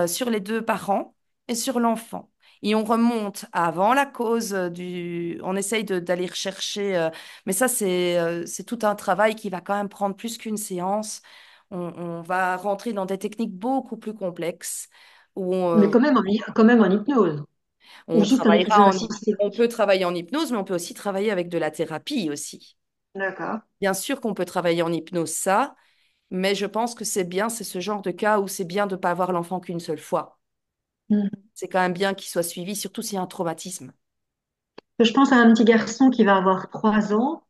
sur les deux parents et sur l'enfant. Et on remonte avant la cause On essaye d'aller rechercher, mais ça, c'est tout un travail qui va quand même prendre plus qu'une séance. On va rentrer dans des techniques beaucoup plus complexes où Mais quand même en hypnose, ou on juste en travaillera écriture en assistée. on peut travailler en hypnose, mais on peut aussi travailler avec de la thérapie aussi. D'accord. Bien sûr qu'on peut travailler en hypnose, ça, mais je pense que c'est ce genre de cas où c'est bien de ne pas avoir l'enfant qu'une seule fois. Mhm. C'est quand même bien qu'il soit suivi, surtout s'il y a un traumatisme. Je pense à un petit garçon qui va avoir 3 ans,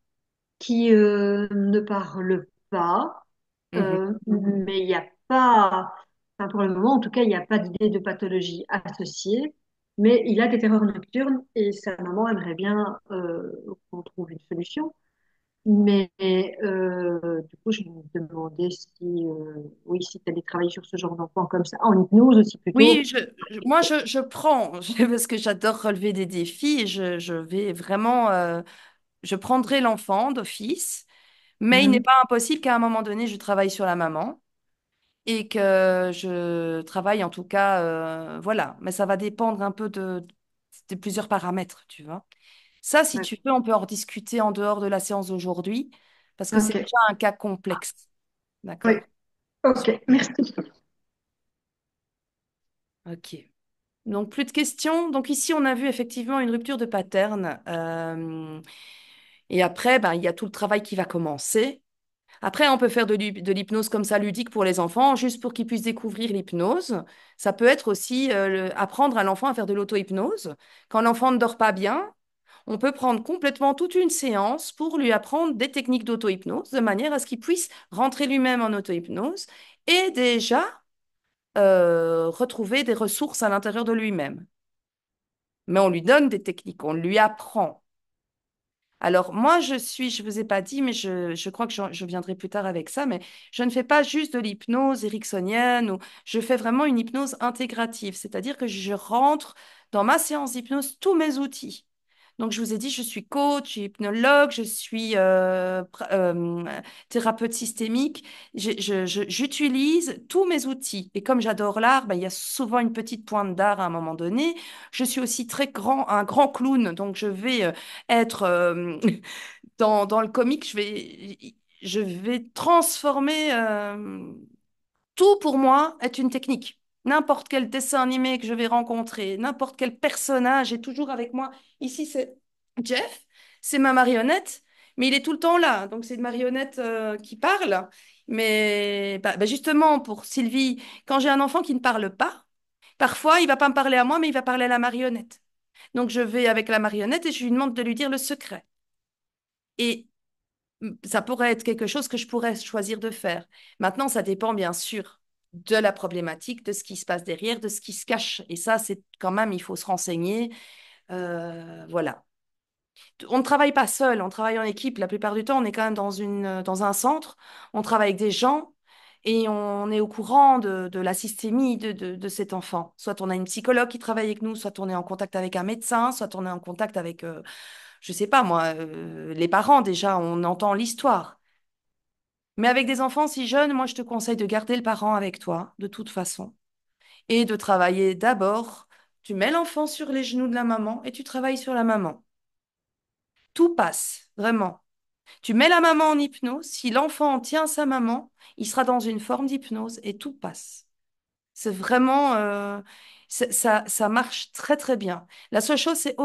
qui ne parle pas, Mhm. mais il n'y a pas, enfin, pour le moment en tout cas, il n'y a pas d'idée de pathologie associée, mais il a des terreurs nocturnes et sa maman aimerait bien qu'on trouve une solution. Mais du coup, je me demandais si, oui, si tu allais travailler sur ce genre d'enfant comme ça, en hypnose aussi Oui, plutôt. moi, je prends, parce que j'adore relever des défis, et je vais vraiment, je prendrai l'enfant d'office, mais il n'est Mhm. pas impossible qu'à un moment donné, je travaille sur la maman. Et que je travaille en tout cas, voilà. Mais ça va dépendre un peu de plusieurs paramètres, tu vois. Ça, si Ouais. tu veux, on peut en discuter en dehors de la séance d'aujourd'hui, parce que c'est Ok, déjà un cas complexe. oui, D'accord? ok, merci. Ok. Donc, plus de questions. Donc, ici, on a vu effectivement une rupture de pattern. Et après, ben, il y a tout le travail qui va commencer. Après, on peut faire de l'hypnose comme ça ludique pour les enfants, juste pour qu'ils puissent découvrir l'hypnose. Ça peut être aussi apprendre à l'enfant à faire de l'auto-hypnose. Quand l'enfant ne dort pas bien, on peut prendre complètement toute une séance pour lui apprendre des techniques d'auto-hypnose, de manière à ce qu'il puisse rentrer lui-même en auto-hypnose et déjà retrouver des ressources à l'intérieur de lui-même. Mais on lui donne des techniques, on lui apprend. Alors, moi, je ne vous ai pas dit, mais je crois que je viendrai plus tard avec ça, mais je ne fais pas juste de l'hypnose ericksonienne, ou je fais vraiment une hypnose intégrative, c'est-à-dire que je rentre dans ma séance d'hypnose tous mes outils. Donc, je vous ai dit, je suis coach, je suis hypnologue, je suis thérapeute systémique. J'utilise tous mes outils. Et comme j'adore l'art, ben, il y a souvent une petite pointe d'art à un moment donné. Je suis aussi un grand clown, donc je vais être dans le comique, je vais transformer tout pour moi est une technique. N'importe quel dessin animé que je vais rencontrer, n'importe quel personnage est toujours avec moi. Ici, c'est Jeff, c'est ma marionnette, mais il est tout le temps là. Donc, c'est une marionnette qui parle. Mais justement, pour Sylvie, quand j'ai un enfant qui ne parle pas, parfois, il va pas me parler à moi, mais il va parler à la marionnette. Donc, je vais avec la marionnette et je lui demande de lui dire le secret. Et ça pourrait être quelque chose que je pourrais choisir de faire. Maintenant, ça dépend bien sûr de la problématique, de ce qui se passe derrière, de ce qui se cache. Et ça, c'est quand même, il faut se renseigner. Voilà. On ne travaille pas seul, on travaille en équipe. La plupart du temps, on est quand même dans un centre, on travaille avec des gens et on est au courant de la systémie de cet enfant. Soit on a une psychologue qui travaille avec nous, soit on est en contact avec un médecin, soit on est en contact avec, je sais pas moi, les parents déjà, on entend l'histoire. Mais avec des enfants si jeunes, moi, je te conseille de garder le parent avec toi, de toute façon, et de travailler d'abord. Tu mets l'enfant sur les genoux de la maman et tu travailles sur la maman. Tout passe, vraiment. Tu mets la maman en hypnose. Si l'enfant tient sa maman, il sera dans une forme d'hypnose et tout passe. C'est vraiment, ça marche très très bien. La seule chose, c'est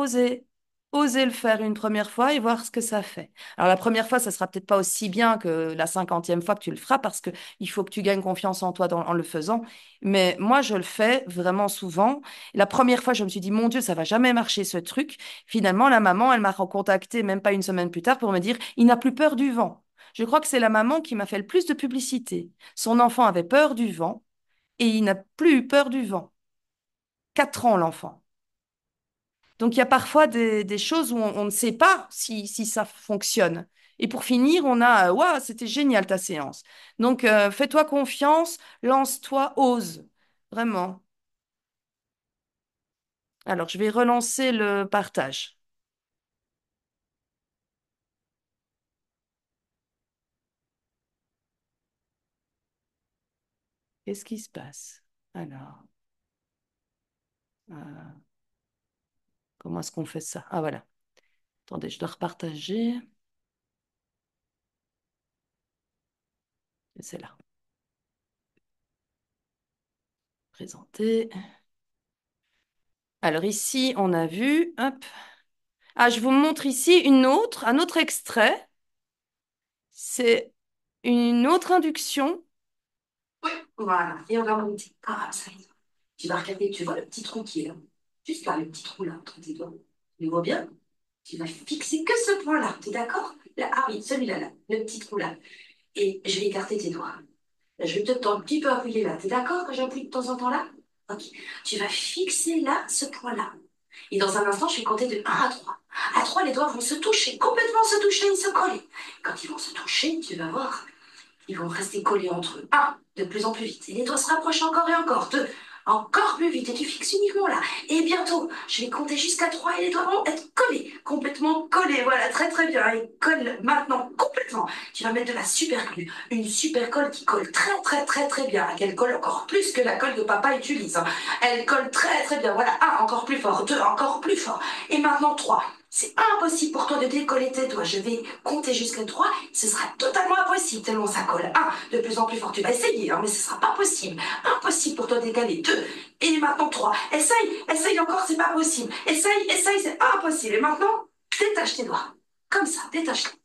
oser le faire une première fois et voir ce que ça fait. Alors la première fois, ça sera peut-être pas aussi bien que la 50e fois que tu le feras parce que il faut que tu gagnes confiance en toi en le faisant. Mais moi, je le fais vraiment souvent. La première fois, je me suis dit, mon Dieu, ça va jamais marcher ce truc. Finalement, la maman, elle m'a recontacté même pas une semaine plus tard pour me dire, il n'a plus peur du vent. Je crois que c'est la maman qui m'a fait le plus de publicité. Son enfant avait peur du vent et il n'a plus eu peur du vent. 4 ans, l'enfant. Donc, il y a parfois des choses où on ne sait pas si ça fonctionne. Et pour finir, on a, waouh, c'était génial ta séance. Donc, fais-toi confiance, lance-toi, ose. Vraiment. Alors, je vais relancer le partage. Qu'est-ce qui se passe? Alors, euh, comment est-ce qu'on fait ça? Ah, voilà. Attendez, je dois repartager. Et c'est là. Présenter. Alors ici, on a vu, hop. Ah, je vous montre ici un autre extrait. C'est une autre induction. Oui, voilà. Et on va monter comme ça. Tu vas regarder, tu vois le petit trou qui est là. Juste là, le petit trou là, entre tes doigts. Tu le vois bien? Tu vas fixer que ce point-là. Tu es d'accord? Là, ah oui, celui-là, là, le petit trou là. Et je vais écarter tes doigts. Là, je vais peut-être un petit peu appuyer là. Tu es d'accord que j'appuie de temps en temps là? Ok. Tu vas fixer là ce point-là. Et dans un instant, je vais compter de 1 à 3. À 3, les doigts vont se toucher, complètement se toucher et se coller. Quand ils vont se toucher, tu vas voir. Ils vont rester collés entre eux. Un, de plus en plus vite. Et les doigts se rapprochent encore et encore. Deux, encore plus vite. Et tu fixes uniquement là. Et bientôt, je vais compter jusqu'à 3 et les doigts vont être collés. Complètement collés. Voilà, très très bien. Ils collent maintenant complètement. Tu vas mettre de la super glue. Une super colle qui colle très très très très bien. Elle colle encore plus que la colle que papa utilise. Elle colle très très bien. Voilà, un, encore plus fort. Deux, encore plus fort. Et maintenant 3. C'est impossible pour toi de décoller tes doigts. Je vais compter jusqu'à 3. Ce sera totalement impossible tellement ça colle. Un, de plus en plus fort. Tu vas essayer, hein, mais ce sera pas possible. Impossible pour toi de décaler. 2. Et maintenant 3. Essaye encore, c'est pas possible. Essaye, c'est impossible. Et maintenant, détache tes doigts. Comme ça, détache-les.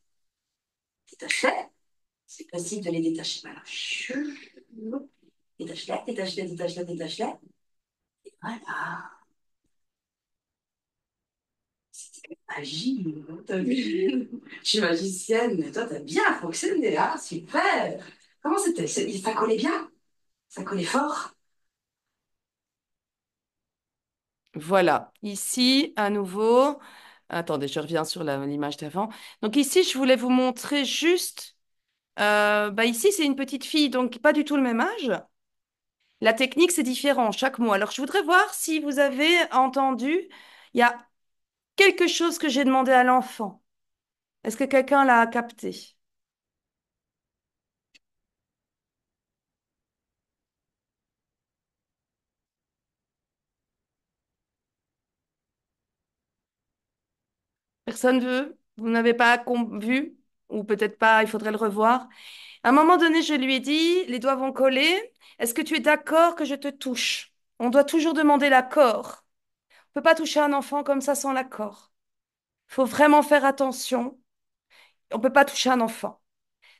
Détache-les. C'est possible de les détacher. Voilà. Détache-les, détache-les, détache-les, détache-les. Et voilà. C'était magie, hein, t'as vu? Je suis magicienne, mais toi, t'as bien fonctionné, hein? Super! Comment c'était? Ça collait bien? Ça collait fort? Voilà. Ici, à nouveau, attendez, je reviens sur l'image d'avant. Donc ici, je voulais vous montrer juste, bah ici, c'est une petite fille, donc pas du tout le même âge. La technique, c'est différent chaque mot. Alors, je voudrais voir si vous avez entendu, il y a quelque chose que j'ai demandé à l'enfant. Est-ce que quelqu'un l'a capté? Personne veut? Vous n'avez pas vu? Ou peut-être pas, il faudrait le revoir. À un moment donné, je lui ai dit, les doigts vont coller. Est-ce que tu es d'accord que je te touche? On doit toujours demander l'accord. On ne peut pas toucher un enfant comme ça sans l'accord. Il faut vraiment faire attention. On ne peut pas toucher un enfant.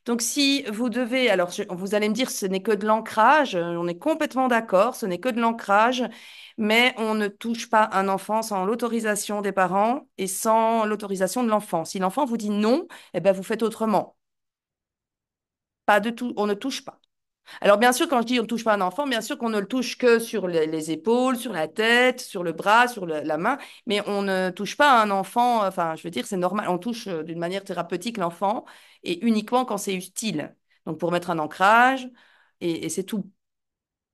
Donc, si vous devez, alors vous allez me dire, ce n'est que de l'ancrage, on est complètement d'accord, ce n'est que de l'ancrage, mais on ne touche pas un enfant sans l'autorisation des parents et sans l'autorisation de l'enfant. Si l'enfant vous dit non, eh ben, vous faites autrement. Pas de tout, on ne touche pas. Alors, bien sûr, quand je dis on ne touche pas un enfant, bien sûr qu'on ne le touche que sur les épaules, sur la tête, sur le bras, sur la main, mais on ne touche pas un enfant, enfin, je veux dire, c'est normal, on touche d'une manière thérapeutique l'enfant et uniquement quand c'est utile. Donc, pour mettre un ancrage, et c'est tout.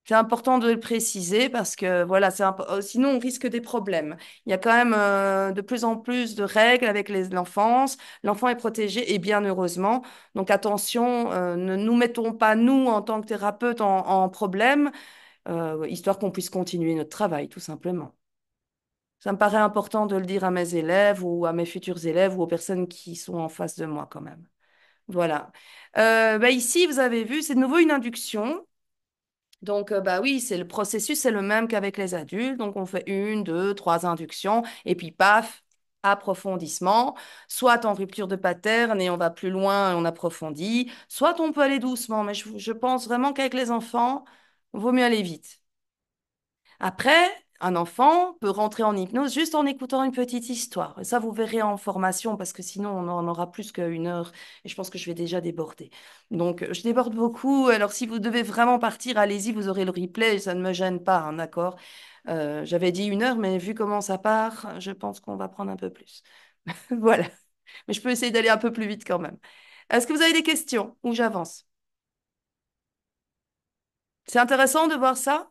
C'est important de le préciser parce que voilà, sinon on risque des problèmes. Il y a quand même de plus en plus de règles avec l'enfance. L'enfant est protégé et bien heureusement. Donc attention, ne nous mettons pas nous en tant que thérapeute en problème, histoire qu'on puisse continuer notre travail tout simplement. Ça me paraît important de le dire à mes élèves ou à mes futurs élèves ou aux personnes qui sont en face de moi quand même. Voilà. Bah, ici, vous avez vu, c'est de nouveau une induction. Donc, bah oui, c'est le processus, c'est le même qu'avec les adultes. Donc, on fait une, deux, trois inductions et puis paf, approfondissement. Soit en rupture de pattern et on va plus loin et on approfondit. Soit on peut aller doucement, mais je pense vraiment qu'avec les enfants, vaut mieux aller vite. Après, un enfant peut rentrer en hypnose juste en écoutant une petite histoire. Et ça, vous verrez en formation parce que sinon, on en aura plus qu'une heure et je pense que je vais déjà déborder. Donc, je déborde beaucoup. Alors, si vous devez vraiment partir, allez-y, vous aurez le replay. Ça ne me gêne pas, hein, d'accord? J'avais dit une heure, mais vu comment ça part, je pense qu'on va prendre un peu plus. Voilà. Mais je peux essayer d'aller un peu plus vite quand même. Est-ce que vous avez des questions ou j'avance? C'est intéressant de voir ça?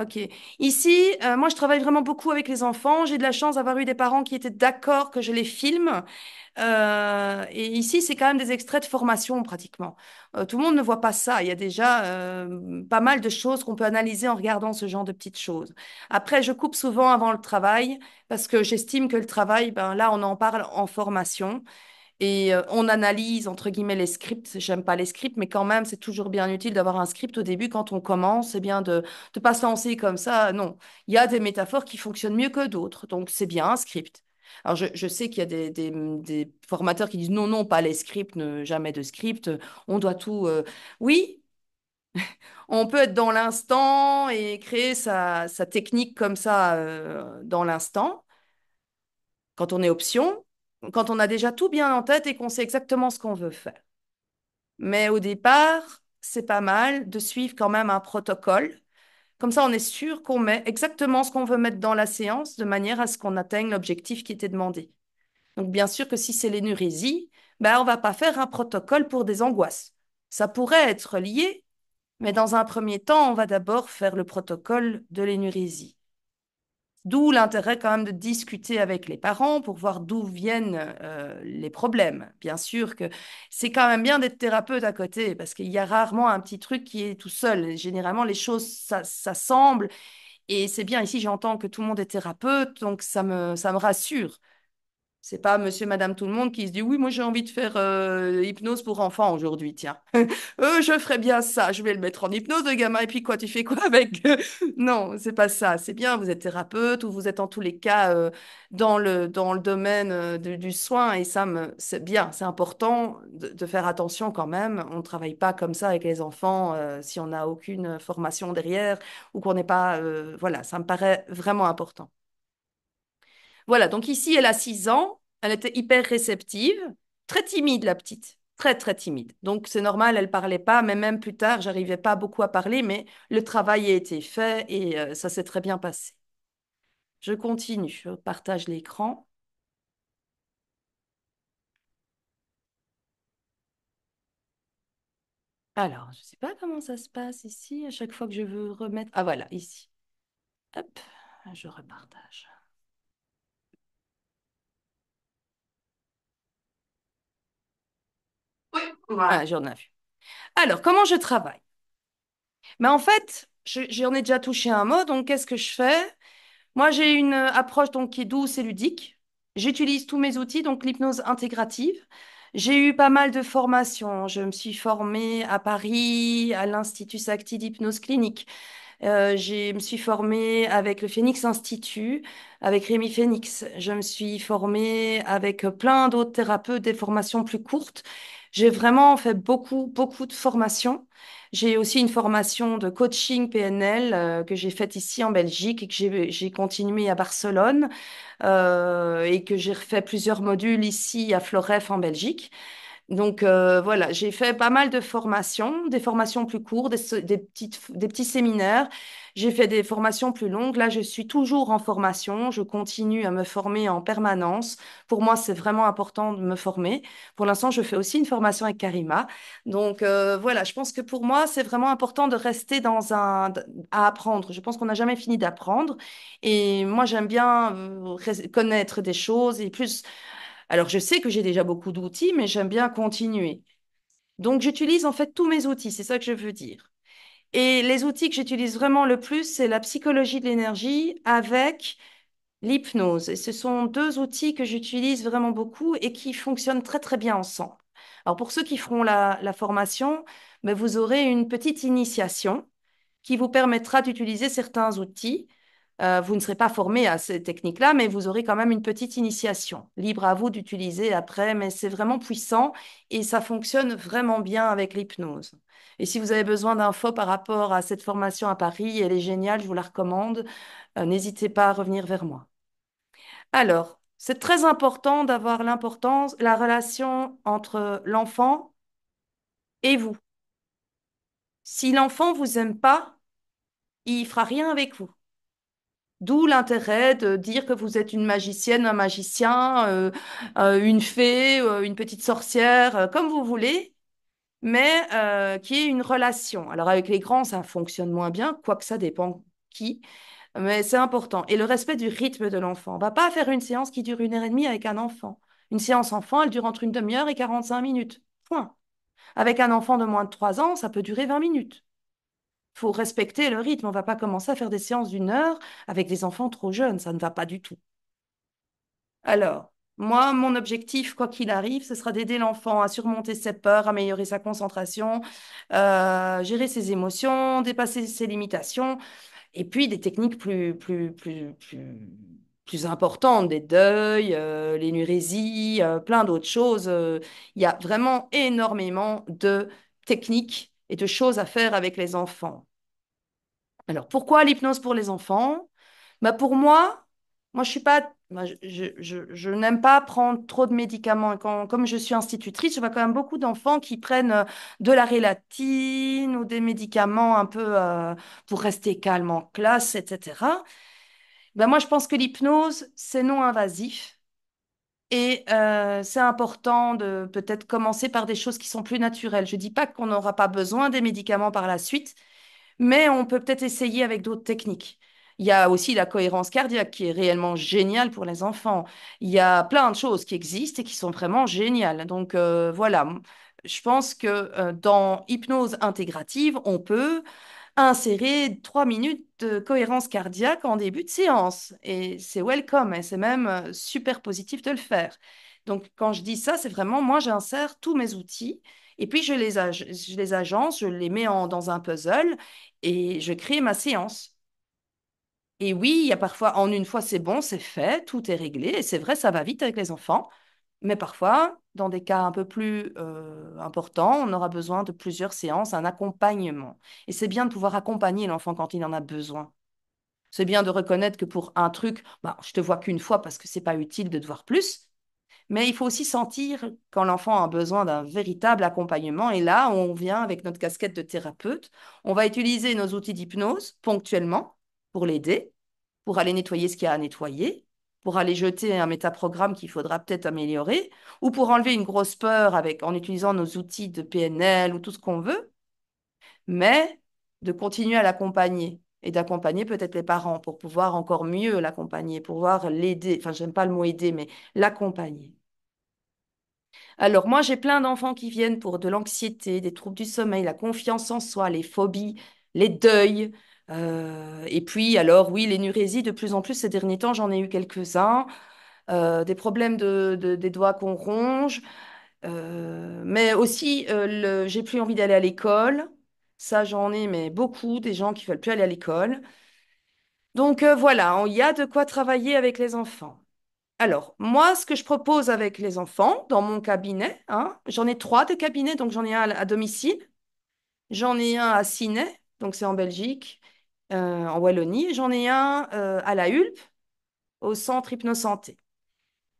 Ok. Ici, moi, je travaille vraiment beaucoup avec les enfants. J'ai de la chance d'avoir eu des parents qui étaient d'accord que je les filme. Et ici, c'est quand même des extraits de formation pratiquement. Tout le monde ne voit pas ça. Il y a déjà pas mal de choses qu'on peut analyser en regardant ce genre de petites choses. Après, je coupe souvent avant le travail parce que j'estime que le travail, ben là, on en parle en formation. Et on analyse, entre guillemets, les scripts. J'aime pas les scripts, mais quand même, c'est toujours bien utile d'avoir un script au début quand on commence. C'est bien de ne pas se lancer comme ça. Non, il y a des métaphores qui fonctionnent mieux que d'autres. Donc, c'est bien un script. Alors, je sais qu'il y a des formateurs qui disent non, non, pas les scripts, jamais de script. On doit tout. Oui, on peut être dans l'instant et créer sa technique comme ça dans l'instant quand on est option, quand on a déjà tout bien en tête et qu'on sait exactement ce qu'on veut faire. Mais au départ, c'est pas mal de suivre quand même un protocole. Comme ça, on est sûr qu'on met exactement ce qu'on veut mettre dans la séance de manière à ce qu'on atteigne l'objectif qui était demandé. Donc, bien sûr que si c'est l'énurésie, ben, on va pas faire un protocole pour des angoisses. Ça pourrait être lié, mais dans un premier temps, on va d'abord faire le protocole de l'énurésie. D'où l'intérêt quand même de discuter avec les parents pour voir d'où viennent les problèmes. Bien sûr que c'est quand même bien d'être thérapeute à côté parce qu'il y a rarement un petit truc qui est tout seul. Généralement, les choses s'assemblent et c'est bien. Ici, j'entends que tout le monde est thérapeute, donc ça me rassure. C'est pas monsieur, madame, tout le monde qui se dit oui, moi j'ai envie de faire hypnose pour enfants aujourd'hui, tiens. Je ferais bien ça, je vais le mettre en hypnose, le gamin, et puis quoi, tu fais quoi avec? Non, c'est pas ça. C'est bien, vous êtes thérapeute ou vous êtes en tous les cas dans le domaine du soin et c'est bien, c'est important de faire attention quand même. On ne travaille pas comme ça avec les enfants si on n'a aucune formation derrière ou qu'on n'est pas. Voilà, ça me paraît vraiment important. Voilà, donc ici, elle a 6 ans. Elle était hyper réceptive, très timide, la petite. très, très timide. Donc, c'est normal, elle parlait pas, mais même plus tard, j'arrivais pas beaucoup à parler, mais le travail a été fait et ça s'est très bien passé. Je continue, je partage l'écran. Alors, je ne sais pas comment ça se passe ici, à chaque fois que je veux remettre... Ah voilà, ici. Hop, je repartage. Oui, voilà. Ah, j'en ai vu. Alors, comment je travaille? Mais en fait, j'en ai déjà touché un mot, donc qu'est-ce que je fais? Moi, j'ai une approche donc, qui est douce et ludique. J'utilise tous mes outils, donc l'hypnose intégrative. J'ai eu pas mal de formations. Je me suis formée à Paris, à l'Institut Sakti d'hypnose clinique. Je me suis formée avec le Phoenix Institut, avec Rémi Phoenix. Je me suis formée avec plein d'autres thérapeutes, des formations plus courtes. J'ai vraiment fait beaucoup, beaucoup de formations. J'ai aussi une formation de coaching PNL que j'ai faite ici en Belgique et que j'ai continué à Barcelone et que j'ai refait plusieurs modules ici à Floref en Belgique. Donc voilà, j'ai fait pas mal de formations, des formations plus courtes, des petits séminaires. J'ai fait des formations plus longues. Là, je suis toujours en formation. Je continue à me former en permanence. Pour moi, c'est vraiment important de me former. Pour l'instant, je fais aussi une formation avec Karima. Donc voilà, je pense que pour moi, c'est vraiment important de rester à apprendre. Je pense qu'on n'a jamais fini d'apprendre. Et moi, j'aime bien connaître des choses et plus alors, je sais que j'ai déjà beaucoup d'outils, mais j'aime bien continuer. Donc, j'utilise en fait tous mes outils, c'est ça que je veux dire. Et les outils que j'utilise vraiment le plus, c'est la psychologie de l'énergie avec l'hypnose. Et ce sont deux outils que j'utilise vraiment beaucoup et qui fonctionnent très, très bien ensemble. Alors, pour ceux qui feront la formation, ben, vous aurez une petite initiation qui vous permettra d'utiliser certains outils. Vous ne serez pas formé à ces techniques-là, mais vous aurez quand même une petite initiation. Libre à vous d'utiliser après, mais c'est vraiment puissant et ça fonctionne vraiment bien avec l'hypnose. Et si vous avez besoin d'infos par rapport à cette formation à Paris, elle est géniale, je vous la recommande. N'hésitez pas à revenir vers moi. Alors, c'est très important d'avoir la relation entre l'enfant et vous. Si l'enfant vous aime pas, il fera rien avec vous. D'où l'intérêt de dire que vous êtes une magicienne, un magicien, une fée, une petite sorcière, comme vous voulez, mais qui est une relation. Alors avec les grands, ça fonctionne moins bien, quoique ça dépend qui, mais c'est important. Et le respect du rythme de l'enfant. On va pas faire une séance qui dure 1 heure et demie avec un enfant. Une séance enfant, elle dure entre une demi-heure et 45 minutes. Point. Avec un enfant de moins de 3 ans, ça peut durer 20 minutes. Faut respecter le rythme. On va pas commencer à faire des séances d'1 heure avec des enfants trop jeunes. Ça ne va pas du tout. Alors, moi, mon objectif, quoi qu'il arrive, ce sera d'aider l'enfant à surmonter ses peurs, améliorer sa concentration, gérer ses émotions, dépasser ses limitations, et puis des techniques plus importantes, des deuils, l'énurésie, plein d'autres choses. Il y a vraiment énormément de techniques et de choses à faire avec les enfants. Alors, pourquoi l'hypnose pour les enfants? Bah pour moi, je suis pas, moi, je n'aime pas prendre trop de médicaments. Comme je suis institutrice, je vois quand même beaucoup d'enfants qui prennent de la rélatine ou des médicaments un peu pour rester calme en classe, etc. Ben moi, je pense que l'hypnose, c'est non invasif. Et c'est important de peut-être commencer par des choses qui sont plus naturelles. Je dis pas qu'on n'aura pas besoin des médicaments par la suite, mais on peut peut-être essayer avec d'autres techniques. Il y a aussi la cohérence cardiaque qui est réellement géniale pour les enfants. Il y a plein de choses qui existent et qui sont vraiment géniales. Donc voilà, je pense que dans hypnose intégrative, on peut insérer 3 minutes de cohérence cardiaque en début de séance. Et c'est welcome, et c'est même super positif de le faire. Donc, quand je dis ça, c'est vraiment, moi, j'insère tous mes outils et puis je les agence, je les mets dans un puzzle et je crée ma séance. Et oui, il y a parfois, en une fois, c'est bon, c'est fait, tout est réglé. Et c'est vrai, ça va vite avec les enfants. Mais parfois, dans des cas un peu plus importants, on aura besoin de plusieurs séances, un accompagnement. Et c'est bien de pouvoir accompagner l'enfant quand il en a besoin. C'est bien de reconnaître que pour un truc, bah, je te vois qu'une fois parce que c'est pas utile de te voir plus. Mais il faut aussi sentir quand l'enfant a besoin d'un véritable accompagnement. Et là, on vient avec notre casquette de thérapeute. On va utiliser nos outils d'hypnose ponctuellement pour l'aider, pour aller nettoyer ce qu'il y a à nettoyer, pour aller jeter un métaprogramme qu'il faudra peut-être améliorer, ou pour enlever une grosse peur en utilisant nos outils de PNL ou tout ce qu'on veut, mais de continuer à l'accompagner et d'accompagner peut-être les parents pour pouvoir encore mieux l'accompagner, pour pouvoir l'aider. Enfin, j'aime pas le mot aider, mais l'accompagner. Alors, moi, j'ai plein d'enfants qui viennent pour de l'anxiété, des troubles du sommeil, la confiance en soi, les phobies, les deuils. Et puis, alors, oui, l'énurésie, de plus en plus ces derniers temps, j'en ai eu quelques-uns. Des problèmes des doigts qu'on ronge. Mais aussi, j'ai plus envie d'aller à l'école. Ça, j'en ai, mais beaucoup, des gens qui veulent plus aller à l'école. Donc, voilà, il y a de quoi travailler avec les enfants. Alors, moi, ce que je propose avec les enfants dans mon cabinet, hein, j'en ai trois de cabinets, donc j'en ai un à domicile, j'en ai un à Ciney, donc c'est en Belgique, en Wallonie, et j'en ai un à La Hulpe, au centre Hypnosanté.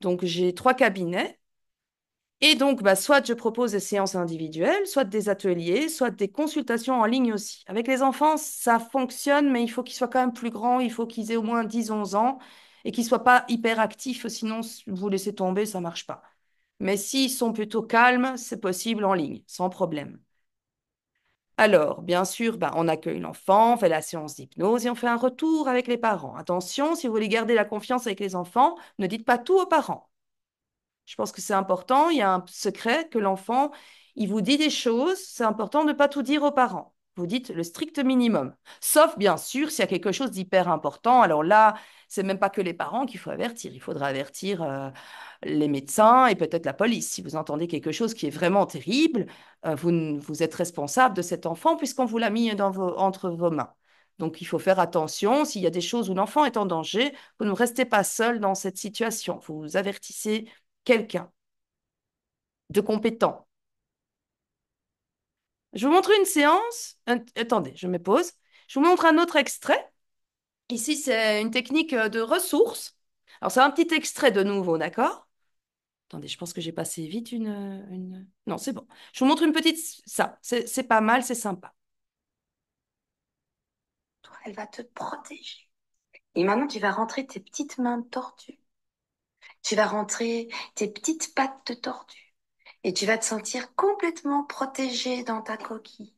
Donc, j'ai trois cabinets. Et donc, bah, soit je propose des séances individuelles, soit des ateliers, soit des consultations en ligne aussi. Avec les enfants, ça fonctionne, mais il faut qu'ils soient quand même plus grands, il faut qu'ils aient au moins 10, 11 ans et qu'ils ne soient pas hyper actifs, sinon vous laissez tomber, ça ne marche pas. Mais s'ils sont plutôt calmes, c'est possible en ligne, sans problème. Alors, bien sûr, bah, on accueille l'enfant, on fait la séance d'hypnose et on fait un retour avec les parents. Attention, si vous voulez garder la confiance avec les enfants, ne dites pas tout aux parents. Je pense que c'est important. Il y a un secret que l'enfant, il vous dit des choses. C'est important de ne pas tout dire aux parents. Vous dites le strict minimum. Sauf, bien sûr, s'il y a quelque chose d'hyper important. Alors là, c'est même pas que les parents qu'il faut avertir. Il faudra avertir les médecins et peut-être la police. Si vous entendez quelque chose qui est vraiment terrible, vous êtes responsable de cet enfant puisqu'on vous l'a mis entre vos mains. Donc, il faut faire attention. S'il y a des choses où l'enfant est en danger, vous ne restez pas seul dans cette situation. Vous avertissez quelqu'un de compétent. Je vous montre une séance. Attendez, je me pose. Je vous montre un autre extrait. Ici, c'est une technique de ressources. Alors, c'est un petit extrait de nouveau, d'accord? Attendez, je pense que j'ai passé vite une... Non, c'est bon. Je vous montre une petite... Ça, c'est pas mal, c'est sympa. Toi, elle va te protéger. Et maintenant, tu vas rentrer tes petites mains tordues. Tu vas rentrer tes petites pattes de tortue. Et tu vas te sentir complètement protégé dans ta coquille,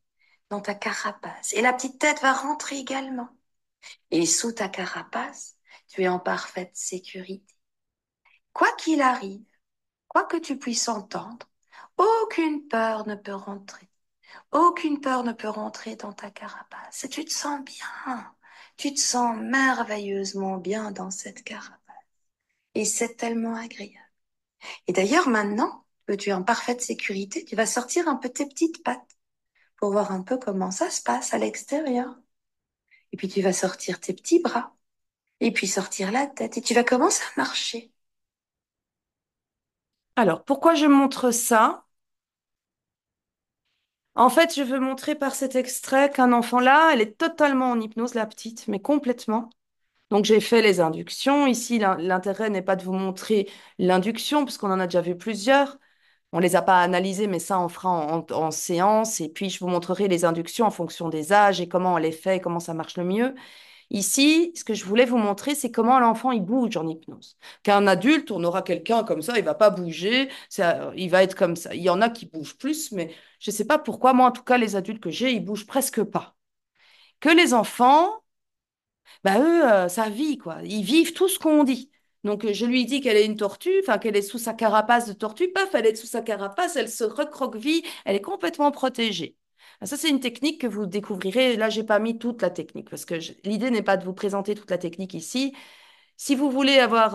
dans ta carapace. Et la petite tête va rentrer également. Et sous ta carapace, tu es en parfaite sécurité. Quoi qu'il arrive, quoi que tu puisses entendre, aucune peur ne peut rentrer. Aucune peur ne peut rentrer dans ta carapace. Et tu te sens bien. Tu te sens merveilleusement bien dans cette carapace. Et c'est tellement agréable. Et d'ailleurs, maintenant que tu es en parfaite sécurité, tu vas sortir un peu tes petites pattes pour voir un peu comment ça se passe à l'extérieur. Et puis tu vas sortir tes petits bras. Et puis sortir la tête. Et tu vas commencer à marcher. Alors, pourquoi je montre ça? En fait, je veux montrer par cet extrait qu'un enfant là, elle est totalement en hypnose, la petite, mais complètement. Donc, j'ai fait les inductions. Ici, l'intérêt n'est pas de vous montrer l'induction, parce qu'on en a déjà vu plusieurs. On les a pas analysées, mais ça, on fera en séance. Et puis, je vous montrerai les inductions en fonction des âges et comment on les fait, et comment ça marche le mieux. Ici, ce que je voulais vous montrer, c'est comment l'enfant il bouge en hypnose. Qu'un adulte, on aura quelqu'un comme ça, il va pas bouger, il va être comme ça. Il y en a qui bougent plus, mais je ne sais pas pourquoi. Moi, en tout cas, les adultes que j'ai, ils bougent presque pas. Que les enfants, bah eux, ça vit quoi. Ils vivent tout ce qu'on dit. Donc je lui dis qu'elle est une tortue, enfin qu'elle est sous sa carapace de tortue, paf, elle est sous sa carapace, elle se recroqueville, elle est complètement protégée. Ça, c'est une technique que vous découvrirez. Là, j'ai pas mis toute la technique parce que l'idée n'est pas de vous présenter toute la technique ici. Si vous voulez avoir,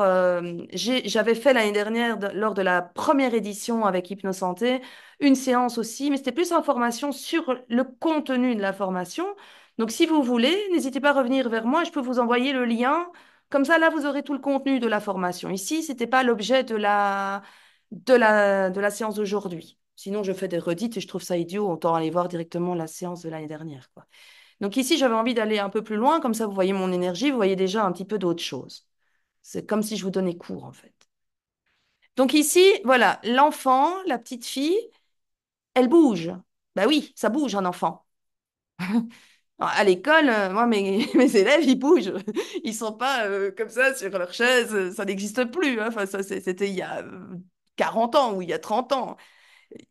j'avais fait l'année dernière, lors de la première édition avec Hypnosanté, une séance aussi, mais c'était plus information sur le contenu de la formation. Donc, si vous voulez, n'hésitez pas à revenir vers moi, je peux vous envoyer le lien. Comme ça, là, vous aurez tout le contenu de la formation. Ici, c'était pas l'objet de la séance d'aujourd'hui. Sinon, je fais des redites et je trouve ça idiot. Autant aller voir directement la séance de l'année dernière, quoi. Donc ici, j'avais envie d'aller un peu plus loin, comme ça, vous voyez mon énergie, vous voyez déjà un petit peu d'autres choses. C'est comme si je vous donnais cours, en fait. Donc ici, voilà, l'enfant, la petite fille, elle bouge. Ben oui, ça bouge un enfant. À l'école, moi, mes élèves, ils bougent. Ils sont pas comme ça sur leur chaise. Ça n'existe plus, hein. Enfin, ça, c'était il y a 40 ans ou il y a 30 ans.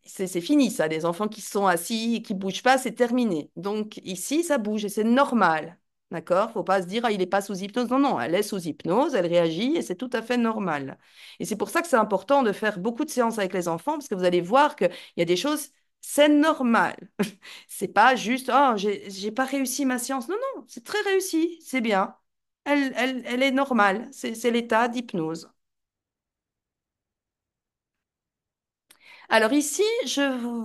C'est fini, ça. Les enfants qui sont assis et qui bougent pas, c'est terminé. Donc ici, ça bouge et c'est normal. D'accord? Faut pas se dire, ah, il n'est pas sous hypnose. Non, non, elle est sous hypnose, elle réagit et c'est tout à fait normal. Et c'est pour ça que c'est important de faire beaucoup de séances avec les enfants parce que vous allez voir qu'il y a des choses, c'est normal. C'est pas juste, oh, j'ai pas réussi ma séance. Non, non, c'est très réussi, c'est bien. Elle est normale, c'est l'état d'hypnose. Alors ici,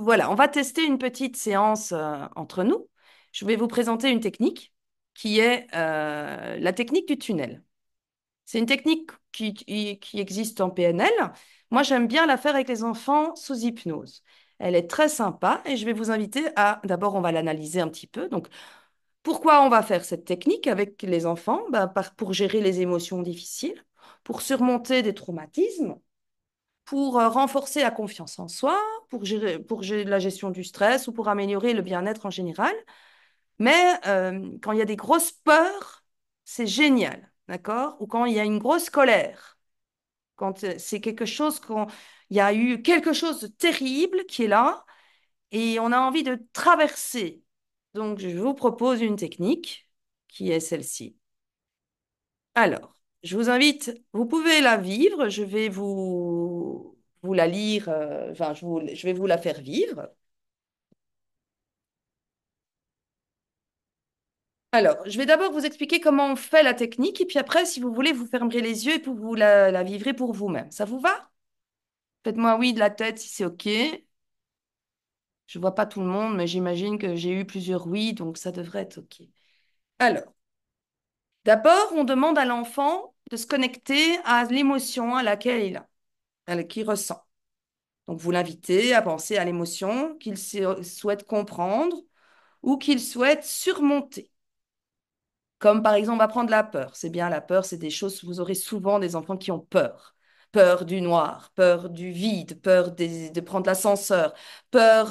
voilà, on va tester une petite séance entre nous. Je vais vous présenter une technique qui est la technique du tunnel. C'est une technique qui existe en PNL. Moi, j'aime bien la faire avec les enfants sous hypnose. Elle est très sympa et je vais vous inviter à, d'abord, on va l'analyser un petit peu. Donc, pourquoi on va faire cette technique avec les enfants? Ben, pour gérer les émotions difficiles, pour surmonter des traumatismes, pour renforcer la confiance en soi, pour gérer la gestion du stress ou pour améliorer le bien-être en général. Mais quand il y a des grosses peurs, c'est génial, d'accord? Ou quand il y a une grosse colère, quand c'est quelque chose, quand il y a eu quelque chose de terrible qui est là et on a envie de traverser. Donc, je vous propose une technique qui est celle-ci. Alors, je vous invite, vous pouvez la vivre, je vais vous la lire, enfin, je vais vous la faire vivre. Alors, je vais d'abord vous expliquer comment on fait la technique, et puis après, si vous voulez, vous fermerez les yeux et puis vous la vivrez pour vous-même. Ça vous va? Faites-moi oui de la tête si c'est OK. Je vois pas tout le monde, mais j'imagine que j'ai eu plusieurs oui, donc ça devrait être OK. Alors, d'abord, on demande à l'enfant de se connecter à l'émotion à laquelle il a, qu'il ressent. Donc, vous l'invitez à penser à l'émotion qu'il souhaite comprendre ou qu'il souhaite surmonter. Comme par exemple, on va prendre la peur. C'est bien, la peur, c'est des choses, vous aurez souvent des enfants qui ont peur. Peur du noir, peur du vide, peur de prendre l'ascenseur, peur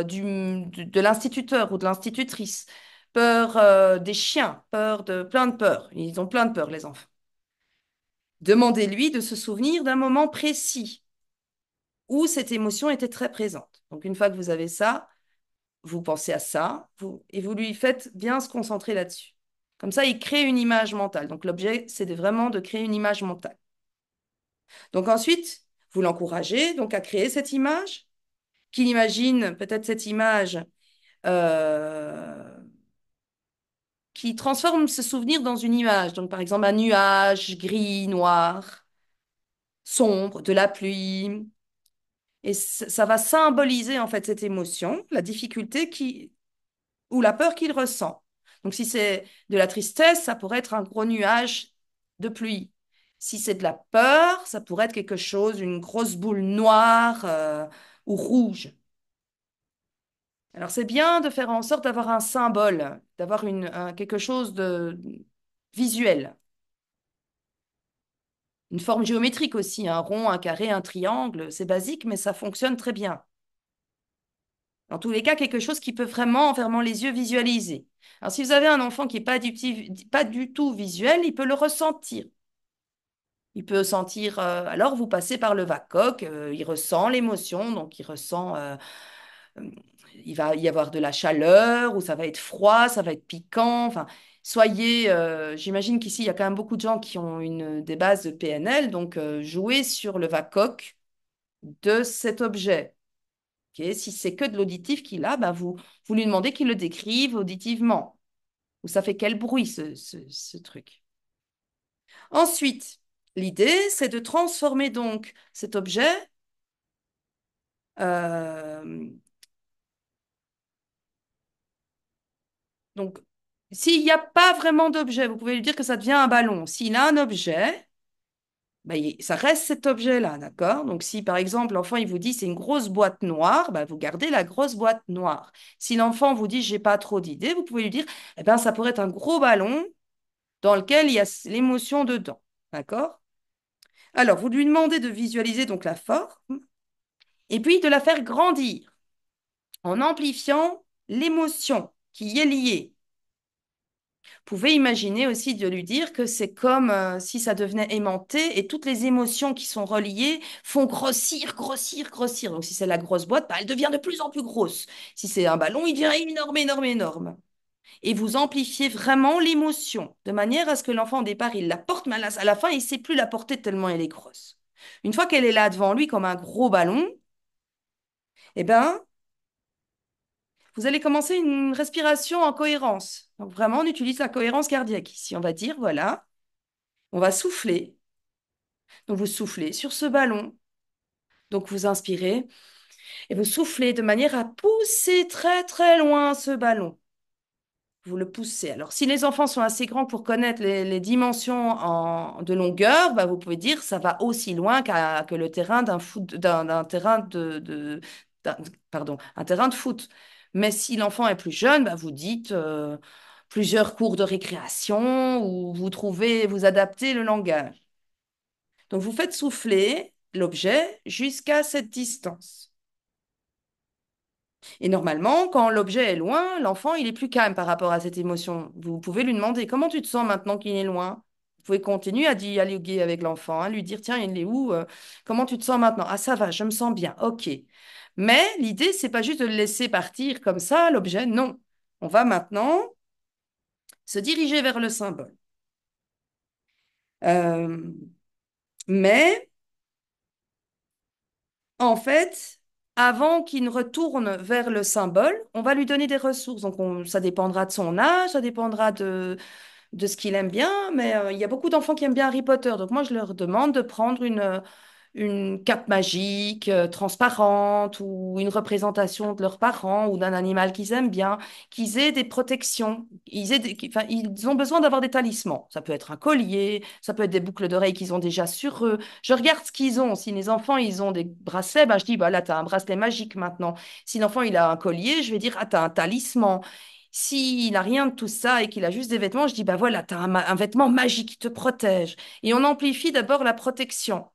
de l'instituteur ou de l'institutrice, peur des chiens, peur de plein de peurs. Ils ont plein de peurs, les enfants. Demandez-lui de se souvenir d'un moment précis où cette émotion était très présente. Donc, une fois que vous avez ça, vous pensez à ça et vous lui faites bien se concentrer là-dessus. Comme ça, il crée une image mentale. Donc, l'objet, c'est vraiment de créer une image mentale. Donc, ensuite, vous l'encouragez donc à créer cette image, qu'il imagine peut-être cette image euh, qui transforme ce souvenir dans une image. Donc, par exemple, un nuage gris, noir, sombre, de la pluie. Et ça va symboliser en fait cette émotion, la difficulté ou la peur qu'il ressent. Donc si c'est de la tristesse, ça pourrait être un gros nuage de pluie. Si c'est de la peur, ça pourrait être quelque chose, une grosse boule noire ou rouge. Alors c'est bien de faire en sorte d'avoir un symbole, d'avoir quelque chose de visuel. Une forme géométrique aussi, un rond, un carré, un triangle, c'est basique, mais ça fonctionne très bien. Dans tous les cas, quelque chose qui peut vraiment, en fermant les yeux, visualiser. Alors, si vous avez un enfant qui n'est pas du tout visuel, il peut le ressentir. Il peut sentir, alors vous passez par le VACOC, il ressent l'émotion, donc euh, il va y avoir de la chaleur, ou ça va être froid, ça va être piquant. Enfin, j'imagine qu'ici, il y a quand même beaucoup de gens qui ont des bases de PNL, donc jouez sur le VACOC de cet objet. Ok, si c'est que de l'auditif qu'il a, bah vous lui demandez qu'il le décrive auditivement. Ou ça fait quel bruit ce truc. Ensuite, l'idée, c'est de transformer donc cet objet. euh, donc, s'il n'y a pas vraiment d'objet, vous pouvez lui dire que ça devient un ballon. S'il a un objet, bah, ça reste cet objet-là, d'accord? Donc, si par exemple l'enfant il vous dit c'est une grosse boîte noire, bah, vous gardez la grosse boîte noire. Si l'enfant vous dit j'ai pas trop d'idées, vous pouvez lui dire eh ben, ça pourrait être un gros ballon dans lequel il y a l'émotion dedans, d'accord? Alors, vous lui demandez de visualiser donc la forme et puis de la faire grandir en amplifiant l'émotion qui y est liée. Vous pouvez imaginer aussi de lui dire que c'est comme si ça devenait aimanté et toutes les émotions qui sont reliées font grossir, grossir, grossir. Donc si c'est la grosse boîte, bah, elle devient de plus en plus grosse. Si c'est un ballon, il devient énorme, énorme, énorme. Et vous amplifiez vraiment l'émotion de manière à ce que l'enfant au départ, il la porte, mais à la fin, il ne sait plus la porter tellement elle est grosse. Une fois qu'elle est là devant lui comme un gros ballon, eh ben, vous allez commencer une respiration en cohérence. Donc vraiment, on utilise la cohérence cardiaque. Ici, on va dire, voilà, on va souffler. Donc vous soufflez sur ce ballon. Donc vous inspirez et vous soufflez de manière à pousser très très loin ce ballon. Vous le poussez. Alors si les enfants sont assez grands pour connaître les dimensions de longueur, bah, vous pouvez dire ça va aussi loin que le terrain d'un terrain d'un- pardon, un terrain de foot. Mais si l'enfant est plus jeune, bah, vous dites plusieurs cours de récréation ou vous adaptez le langage. Donc, vous faites souffler l'objet jusqu'à cette distance. Et normalement, quand l'objet est loin, l'enfant, il est plus calme par rapport à cette émotion. Vous pouvez lui demander, comment tu te sens maintenant qu'il est loin? Vous pouvez continuer à dialoguer avec l'enfant, hein, lui dire, tiens, il est où? Comment tu te sens maintenant? Ah, ça va, je me sens bien. OK. Mais l'idée, c'est pas juste de le laisser partir comme ça, l'objet. Non. On va maintenant se diriger vers le symbole. Euh, mais en fait, avant qu'il ne retourne vers le symbole, on va lui donner des ressources. Donc, ça dépendra de son âge, ça dépendra de ce qu'il aime bien, mais il y a beaucoup d'enfants qui aiment bien Harry Potter. Donc, moi, je leur demande de prendre une cape magique transparente ou une représentation de leurs parents ou d'un animal qu'ils aiment bien, qu'ils aient des protections. Enfin, ils ont besoin d'avoir des talismans. Ça peut être un collier, ça peut être des boucles d'oreilles qu'ils ont déjà sur eux. Je regarde ce qu'ils ont. Si les enfants, ils ont des bracelets, ben, je dis, bah, là, tu as un bracelet magique maintenant. Si l'enfant, il a un collier, je vais dire, ah, tu as un talisman. S'il n'a rien de tout ça et qu'il a juste des vêtements, je dis, bah voilà, tu as un vêtement magique qui te protège. Et on amplifie d'abord la protection.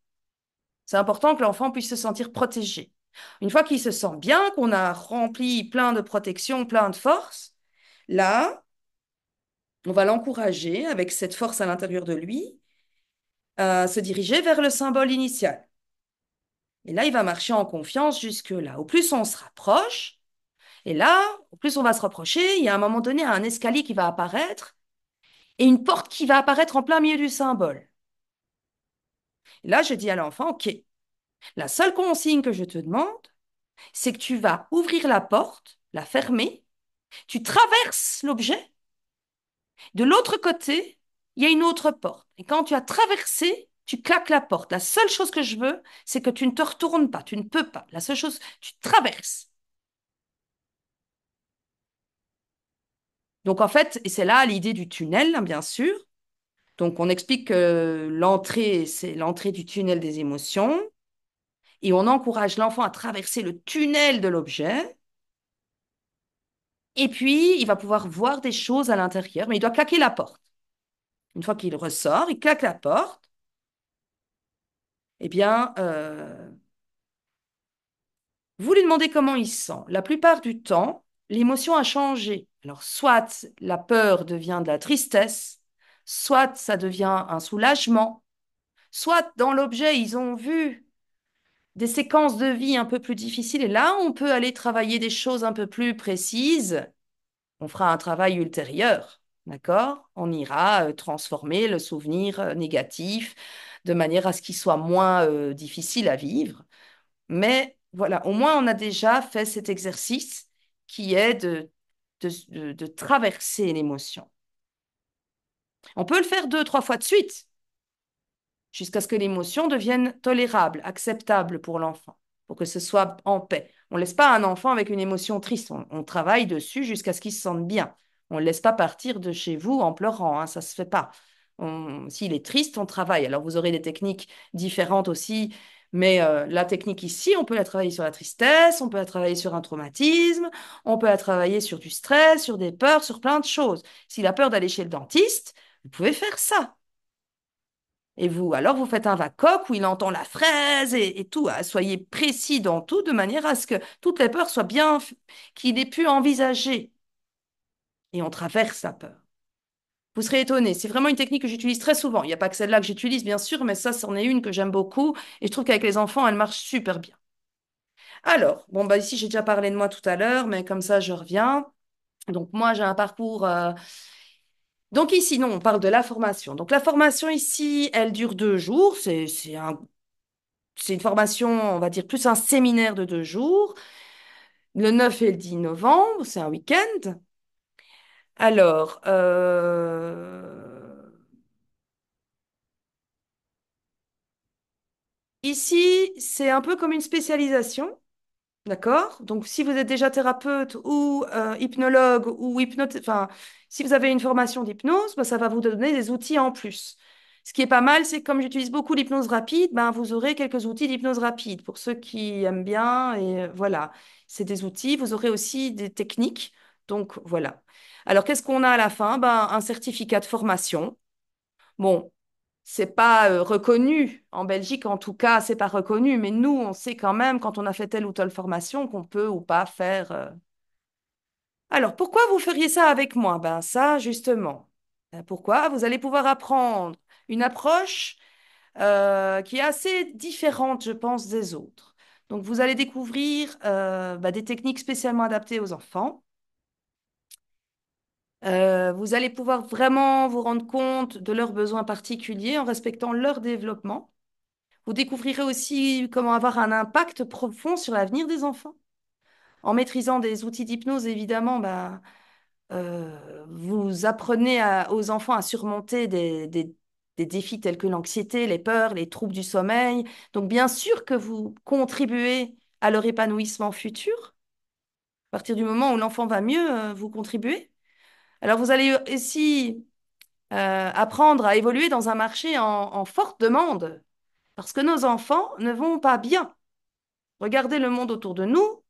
C'est important que l'enfant puisse se sentir protégé. Une fois qu'il se sent bien, qu'on a rempli plein de protection, plein de force, là, on va l'encourager avec cette force à l'intérieur de lui à se diriger vers le symbole initial. Et là, il va marcher en confiance jusque-là. Au plus on se rapproche, et là, au plus on va se rapprocher, il y a un moment donné un escalier qui va apparaître et une porte qui va apparaître en plein milieu du symbole. Et là, je dis à l'enfant, OK, la seule consigne que je te demande, c'est que tu vas ouvrir la porte, la fermer, tu traverses l'objet, de l'autre côté, il y a une autre porte. Et quand tu as traversé, tu claques la porte. La seule chose que je veux, c'est que tu ne te retournes pas, tu ne peux pas. La seule chose, tu traverses. Donc en fait, et c'est là l'idée du tunnel, hein, bien sûr. Donc on explique que l'entrée, c'est l'entrée du tunnel des émotions. Et on encourage l'enfant à traverser le tunnel de l'objet. Et puis, il va pouvoir voir des choses à l'intérieur, mais il doit claquer la porte. Une fois qu'il ressort, il claque la porte. Eh bien, vous lui demandez comment il se sent. La plupart du temps, l'émotion a changé. Alors, soit la peur devient de la tristesse, soit ça devient un soulagement, soit dans l'objet, ils ont vu des séquences de vie un peu plus difficiles. Et là, on peut aller travailler des choses un peu plus précises. On fera un travail ultérieur, d'accord? On ira transformer le souvenir négatif de manière à ce qu'il soit moins difficile à vivre. Mais voilà, au moins on a déjà fait cet exercice qui est de traverser l'émotion. On peut le faire deux, trois fois de suite, jusqu'à ce que l'émotion devienne tolérable, acceptable pour l'enfant, pour que ce soit en paix. On ne laisse pas un enfant avec une émotion triste, on travaille dessus jusqu'à ce qu'il se sente bien. On ne le laisse pas partir de chez vous en pleurant, hein, ça ne se fait pas. S'il est triste, on travaille. Alors vous aurez des techniques différentes aussi, mais la technique ici, on peut la travailler sur la tristesse, on peut la travailler sur un traumatisme, on peut la travailler sur du stress, sur des peurs, sur plein de choses. S'il a peur d'aller chez le dentiste, vous pouvez faire ça. Et vous, alors vous faites un VACOC où il entend la fraise et tout. Soyez précis dans tout de manière à ce que toutes les peurs soient bien, qu'il ait pu envisager. Et on traverse la peur. Vous serez étonné. C'est vraiment une technique que j'utilise très souvent. Il n'y a pas que celle-là que j'utilise, bien sûr, mais ça, c'en est une que j'aime beaucoup. Et je trouve qu'avec les enfants, elle marche super bien. Alors, bon, bah ici, j'ai déjà parlé de moi tout à l'heure, mais comme ça, je reviens. Donc, moi, j'ai un parcours. Donc, ici, non, on parle de la formation. Donc, la formation ici, elle dure 2 jours. C'est une formation, on va dire, plus un séminaire de 2 jours. Le 9 et le 10 novembre, c'est un week-end. Alors, ici, c'est un peu comme une spécialisation. D'accord? Donc, si vous êtes déjà thérapeute ou hypnologue ou enfin, si vous avez une formation d'hypnose, ben, ça va vous donner des outils en plus. Ce qui est pas mal, c'est que comme j'utilise beaucoup l'hypnose rapide, ben, vous aurez quelques outils d'hypnose rapide pour ceux qui aiment bien. Et voilà, c'est des outils. Vous aurez aussi des techniques. Donc, voilà. Alors, qu'est-ce qu'on a à la fin? Ben, un certificat de formation. Bon, c'est pas reconnu. En Belgique, en tout cas, c'est pas reconnu. Mais nous, on sait quand même, quand on a fait telle ou telle formation, qu'on peut ou pas faire. Alors, pourquoi vous feriez ça avec moi? Ben, ça, justement. Pourquoi? Vous allez pouvoir apprendre une approche qui est assez différente, je pense, des autres. Donc, vous allez découvrir des techniques spécialement adaptées aux enfants. Vous allez pouvoir vraiment vous rendre compte de leurs besoins particuliers en respectant leur développement. Vous découvrirez aussi comment avoir un impact profond sur l'avenir des enfants. En maîtrisant des outils d'hypnose, évidemment, vous apprenez aux enfants à surmonter des défis tels que l'anxiété, les peurs, les troubles du sommeil. Donc, bien sûr que vous contribuez à leur épanouissement futur. À partir du moment où l'enfant va mieux, vous contribuez. Alors, vous allez aussi apprendre à évoluer dans un marché en forte demande, parce que nos enfants ne vont pas bien. Regardez le monde autour de nous.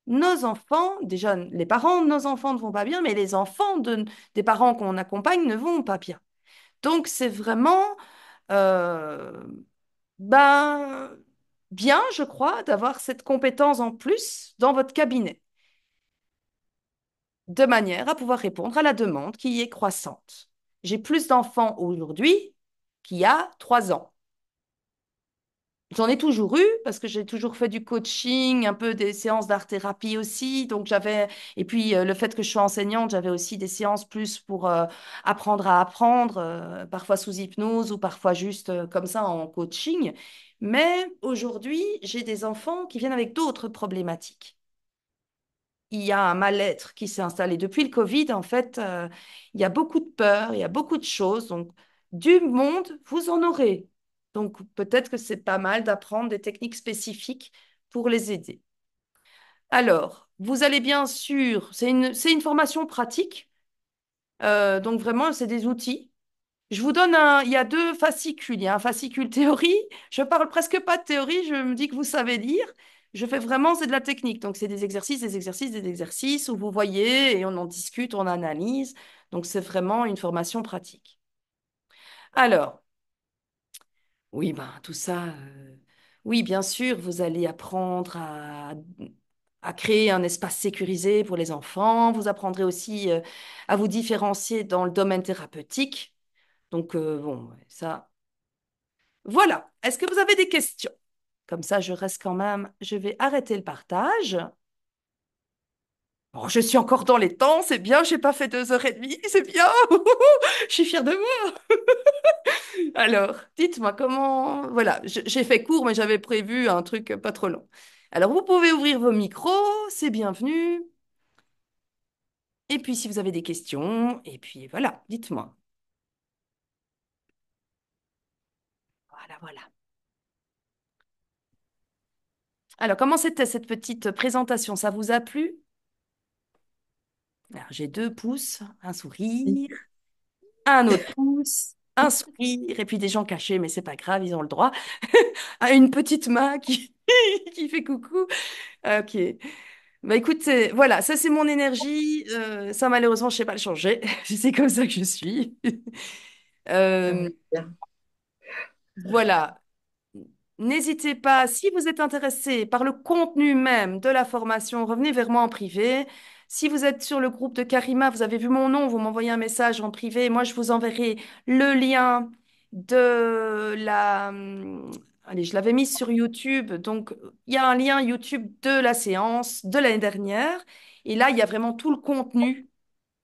Nos enfants, déjà les parents de nos enfants ne vont pas bien, mais les enfants des parents qu'on accompagne ne vont pas bien. Donc c'est vraiment euh, ben, bien, je crois, d'avoir cette compétence en plus dans votre cabinet, de manière à pouvoir répondre à la demande qui est croissante. J'ai plus d'enfants aujourd'hui qu'il y a 3 ans. J'en ai toujours eu parce que j'ai toujours fait du coaching, un peu des séances d'art-thérapie aussi. Donc j'avais et puis le fait que je sois enseignante, j'avais aussi des séances plus pour apprendre à apprendre, parfois sous hypnose ou parfois juste comme ça en coaching. Mais aujourd'hui, j'ai des enfants qui viennent avec d'autres problématiques. Il y a un mal-être qui s'est installé depuis le Covid. En fait, il y a beaucoup de peur, il y a beaucoup de choses. Donc, du monde, vous en aurez. Donc, peut-être que c'est pas mal d'apprendre des techniques spécifiques pour les aider. Alors, vous allez bien sûr, c'est une formation pratique. Donc, vraiment, c'est des outils. Je vous donne il y a 2 fascicules. Il y a un fascicule théorie. Je parle presque pas de théorie. Je me dis que vous savez lire. Je fais vraiment, c'est de la technique. Donc, c'est des exercices, des exercices, des exercices où vous voyez et on en discute, on analyse. Donc, c'est vraiment une formation pratique. Alors, oui, ben, tout ça, oui, bien sûr, vous allez apprendre à créer un espace sécurisé pour les enfants. Vous apprendrez aussi à vous différencier dans le domaine thérapeutique. Donc, bon, ouais, ça. Voilà. Est-ce que vous avez des questions? Comme ça, je reste quand même. Je vais arrêter le partage. Oh, je suis encore dans les temps, c'est bien. J'ai pas fait 2 heures et demie, c'est bien. Je suis fière de moi. Alors, dites-moi comment. Voilà, j'ai fait court, mais j'avais prévu un truc pas trop long. Alors, vous pouvez ouvrir vos micros, c'est bienvenu. Et puis, si vous avez des questions, et puis voilà, dites-moi. Voilà, voilà. Alors, comment c'était cette petite présentation? Ça vous a plu? Alors, j'ai 2 pouces, un sourire, un autre pouce, un sourire, et puis des gens cachés, mais c'est pas grave, ils ont le droit. À une petite main qui, qui fait coucou. Ok. Bah écoute, voilà, ça c'est mon énergie. Ça, malheureusement, je sais pas le changer. C'est comme ça que je suis. Ah Euh, ouais, bien. Voilà. N'hésitez pas, si vous êtes intéressé par le contenu même de la formation, revenez vers moi en privé. Si vous êtes sur le groupe de Karima, vous avez vu mon nom, vous m'envoyez un message en privé. Moi, je vous enverrai le lien de la... Allez, je l'avais mis sur YouTube. Donc, il y a un lien YouTube de la séance de l'année dernière. Et là, il y a vraiment tout le contenu,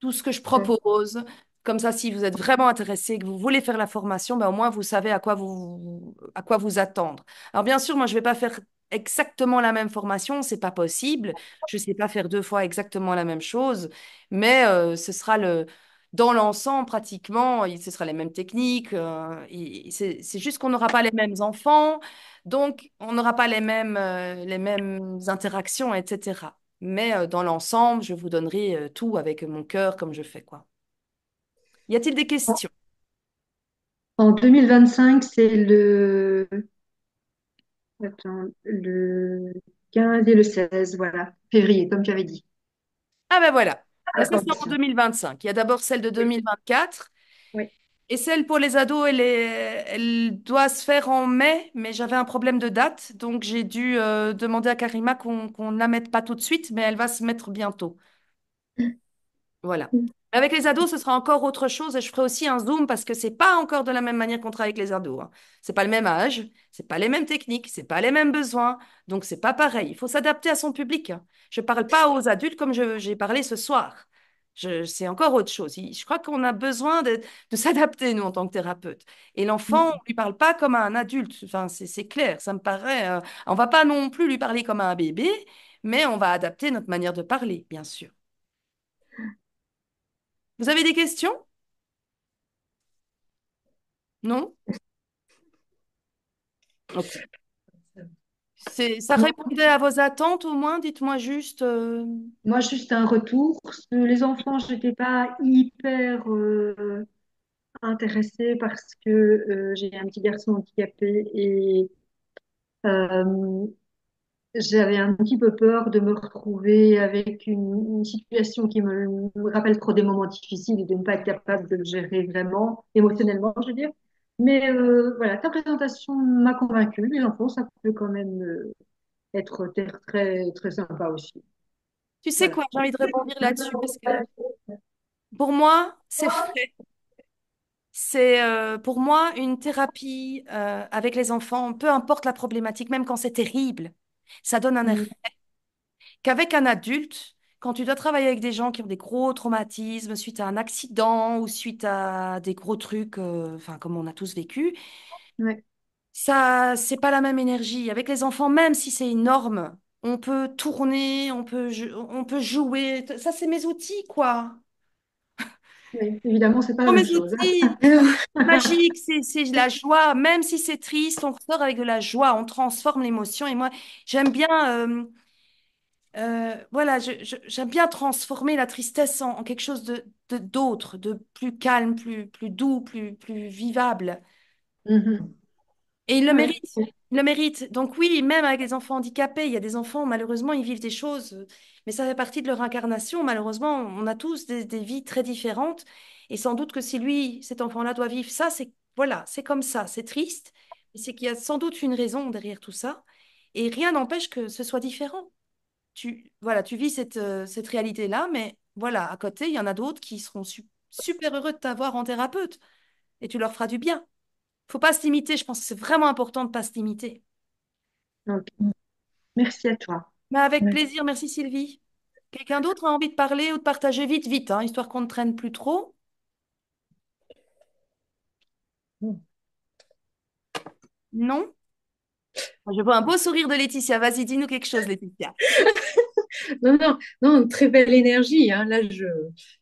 tout ce que je Ouais. propose. Comme ça, si vous êtes vraiment intéressé, que vous voulez faire la formation, ben, au moins vous savez à quoi vous attendre. Alors bien sûr, moi, je ne vais pas faire exactement la même formation, c'est pas possible. Je ne sais pas faire deux fois exactement la même chose, mais ce sera dans l'ensemble, pratiquement, ce sera les mêmes techniques. Et c'est juste qu'on n'aura pas les mêmes enfants, donc on n'aura pas les mêmes interactions, etc. Mais dans l'ensemble, je vous donnerai tout avec mon cœur comme je fais, quoi. Y a-t-il des questions? En 2025, c'est attends, le 15 et le 16, voilà, février, comme tu avais dit. Ah ben voilà. Mais La ça, c'est en formation. 2025. Il y a d'abord celle de Oui. 2024. Oui. Et celle pour les ados, elle doit se faire en mai, mais j'avais un problème de date. Donc j'ai dû demander à Karima qu'on ne la mette pas tout de suite, mais elle va se mettre bientôt. Voilà. Avec les ados, ce sera encore autre chose et je ferai aussi un zoom parce que c'est pas encore de la même manière qu'on travaille avec les ados, hein. C'est pas le même âge, c'est pas les mêmes techniques, c'est pas les mêmes besoins, donc c'est pas pareil. Il faut s'adapter à son public, hein. Je parle pas aux adultes comme j'ai parlé ce soir. C'est encore autre chose. Je crois qu'on a besoin de s'adapter, nous, en tant que thérapeute. Et l'enfant, on lui parle pas comme à un adulte. Enfin, c'est clair, ça me paraît. On va pas non plus lui parler comme à un bébé, mais on va adapter notre manière de parler, bien sûr. Vous avez des questions? Non? Ok. Ça répondait à vos attentes au moins? Dites-moi juste. Moi, juste un retour. Les enfants, je n'étais pas hyper intéressée parce que j'ai un petit garçon handicapé et euh, j'avais un petit peu peur de me retrouver avec une situation qui me rappelle trop des moments difficiles et de ne pas être capable de le gérer vraiment, émotionnellement, je veux dire. Mais voilà, ta présentation m'a convaincue. Les enfants, ça peut quand même être très, très sympa aussi. Tu sais Voilà. quoi? J'ai envie de rebondir là-dessus parce que pour moi, c'est frais. C'est pour moi une thérapie avec les enfants, peu importe la problématique, même quand c'est terrible, ça donne un air Mm. frais. Qu'avec un adulte, quand tu dois travailler avec des gens qui ont des gros traumatismes suite à un accident ou suite à des gros trucs, enfin comme on a tous vécu, Ouais. ça, c'est pas la même énergie. Avec les enfants, même si c'est énorme, on peut tourner, on peut jouer. Ça, c'est mes outils, quoi. Oui, évidemment, c'est pas la Dans même mes chose. outils magiques, c'est la joie. Même si c'est triste, on ressort avec de la joie, on transforme l'émotion. Et moi, j'aime bien, voilà, j'aime bien transformer la tristesse en quelque chose d'autre, de plus calme, plus doux, plus vivable. Mhm. Et il le Ouais. mérite. Il le mérite. Donc oui, même avec les enfants handicapés, il y a des enfants, malheureusement, ils vivent des choses, mais ça fait partie de leur incarnation. Malheureusement, on a tous des vies très différentes. Et sans doute que si lui, cet enfant-là, doit vivre ça, c'est voilà, c'est comme ça, c'est triste. Et c'est qu'il y a sans doute une raison derrière tout ça. Et rien n'empêche que ce soit différent. Voilà, tu vis cette réalité-là, mais voilà, à côté, il y en a d'autres qui seront super heureux de t'avoir en thérapeute et tu leur feras du bien. Faut pas se limiter, je pense que c'est vraiment important de pas se limiter. Ok. Merci à toi. Mais avec plaisir, merci Sylvie. Quelqu'un d'autre a envie de parler ou de partager vite, vite, hein, histoire qu'on ne traîne plus trop? Non? Je vois un beau sourire de Laetitia. Vas-y, dis-nous quelque chose, Laetitia. Non, non, non, très belle énergie, hein.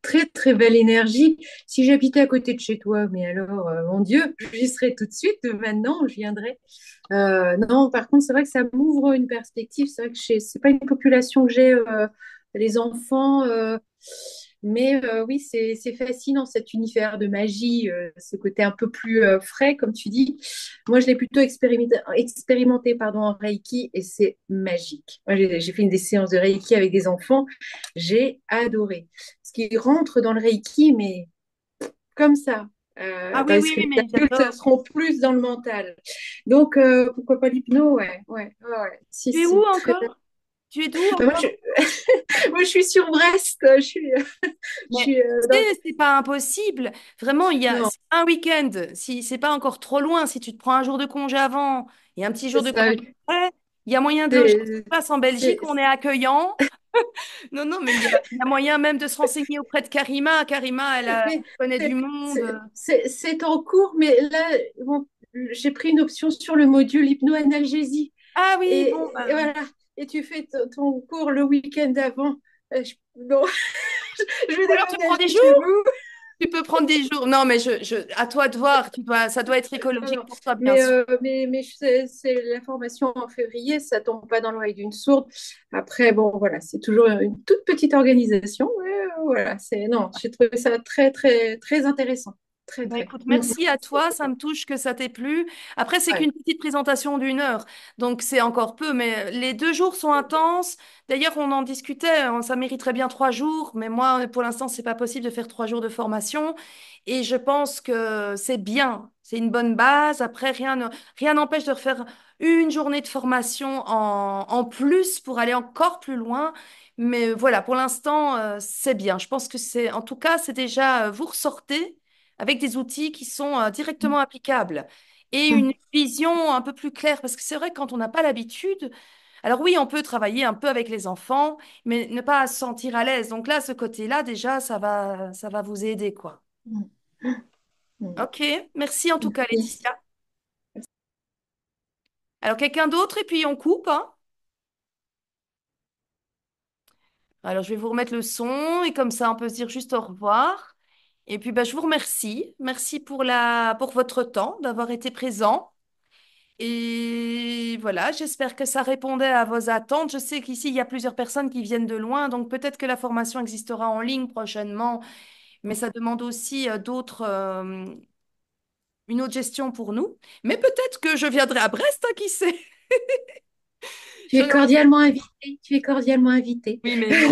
Très, très belle énergie. Si j'habitais à côté de chez toi, mais alors, mon Dieu, j'y serais tout de suite. Maintenant, je viendrais. Non, par contre, c'est vrai que ça m'ouvre une perspective. C'est vrai que c'est pas une population que j'ai, les enfants. Mais oui, c'est fascinant cet univers de magie, ce côté un peu plus frais, comme tu dis. Moi, je l'ai plutôt expérimenté pardon, en Reiki et c'est magique. Moi, j'ai fait des séances de Reiki avec des enfants. J'ai adoré. Ce qui rentre dans le Reiki, mais comme ça, Ah oui, parce oui, que oui, les mais adultes j'adore. seront plus dans le mental. Donc, pourquoi pas l'hypno? Ouais, ouais, ouais, ouais. Si, Tu es où si, très. encore? Tu es d'où Moi, encore? moi, je suis sur Brest. Je Mais suis tu dans. sais, c'est pas impossible. Vraiment, Non, c'est un week-end. Si c'est pas encore trop loin, si tu te prends un jour de congé avant et un petit c'est jour de ça. congé après, il y a moyen de loger sur C'est, place en Belgique. c'est, On est accueillant. Non, non, mais il y a moyen même de se renseigner auprès de Karima. Karima, elle mais connaît du c'est monde. c'est en cours, mais là, bon, j'ai pris une option sur le module hypnoanalgésie. Ah oui, Et, bon, et voilà. Et tu fais ton cours le week-end avant. Non, je vais alors tu prends des déménager chez jours? vous. Tu peux prendre des jours. Non, mais à toi de voir. Ça doit être Non, écologique non. pour toi, bien sûr. Mais c'est la formation en février, ça tombe pas dans l'oreille d'une sourde. Après, bon, voilà, c'est toujours une toute petite organisation. Mais, voilà, non, j'ai trouvé ça très, très, très intéressant. Très, Ben très. écoute, merci à toi, ça me touche que ça t'ait plu. Après, c'est Ouais. qu'une petite présentation d'1 heure, donc c'est encore peu, mais les 2 jours sont intenses. D'ailleurs, on en discutait, ça mériterait bien 3 jours, mais moi, pour l'instant, c'est pas possible de faire 3 jours de formation. Et je pense que c'est bien, c'est une bonne base. Après, rien n'empêche de refaire une journée de formation en plus pour aller encore plus loin. Mais voilà, pour l'instant, c'est bien. Je pense que en tout cas, c'est déjà, vous ressortez avec des outils qui sont directement applicables et une vision un peu plus claire, parce que c'est vrai que quand on n'a pas l'habitude, alors oui, on peut travailler un peu avec les enfants, mais ne pas se sentir à l'aise. Donc là, ce côté-là, déjà, ça va vous aider, quoi. Ok, merci en tout cas, Merci. Laetitia. Alors, quelqu'un d'autre et puis on coupe, hein. Alors, je vais vous remettre le son et comme ça, on peut se dire juste au revoir. Et puis, bah, je vous remercie. Merci pour votre temps, d'avoir été présent. Et voilà, j'espère que ça répondait à vos attentes. Je sais qu'ici, il y a plusieurs personnes qui viennent de loin, donc peut-être que la formation existera en ligne prochainement, mais ça demande aussi une autre gestion pour nous. Mais peut-être que je viendrai à Brest, hein, qui sait? Tu Je es n'en- cordialement invité. Tu es cordialement invité. Oui, mais bon,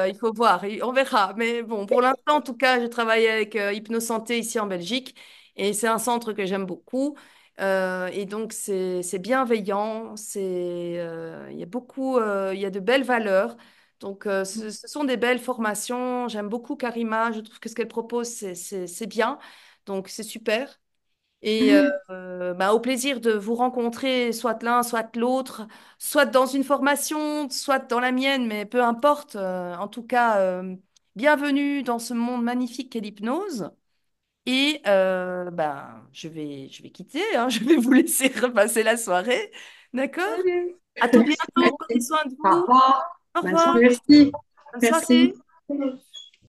il faut voir, on verra. Mais bon, pour l'instant, en tout cas, je travaille avec Hypnosanté ici en Belgique et c'est un centre que j'aime beaucoup. Et donc, c'est bienveillant, il y a beaucoup, il y a de belles valeurs. Donc, ce sont des belles formations. J'aime beaucoup Karima. Je trouve que ce qu'elle propose, c'est bien. Donc, c'est super. Et bah, au plaisir de vous rencontrer, soit l'un, soit l'autre, soit dans une formation, soit dans la mienne, mais peu importe. En tout cas, bienvenue dans ce monde magnifique qu'est l'hypnose. Et ben, je vais quitter, hein, je vais vous laisser repasser la soirée. D'accord? Allez. À tout Merci. bientôt. Prenez soin de Au vous. revoir. Au Bonne revoir. soirée. Merci. Bonne Merci. soirée.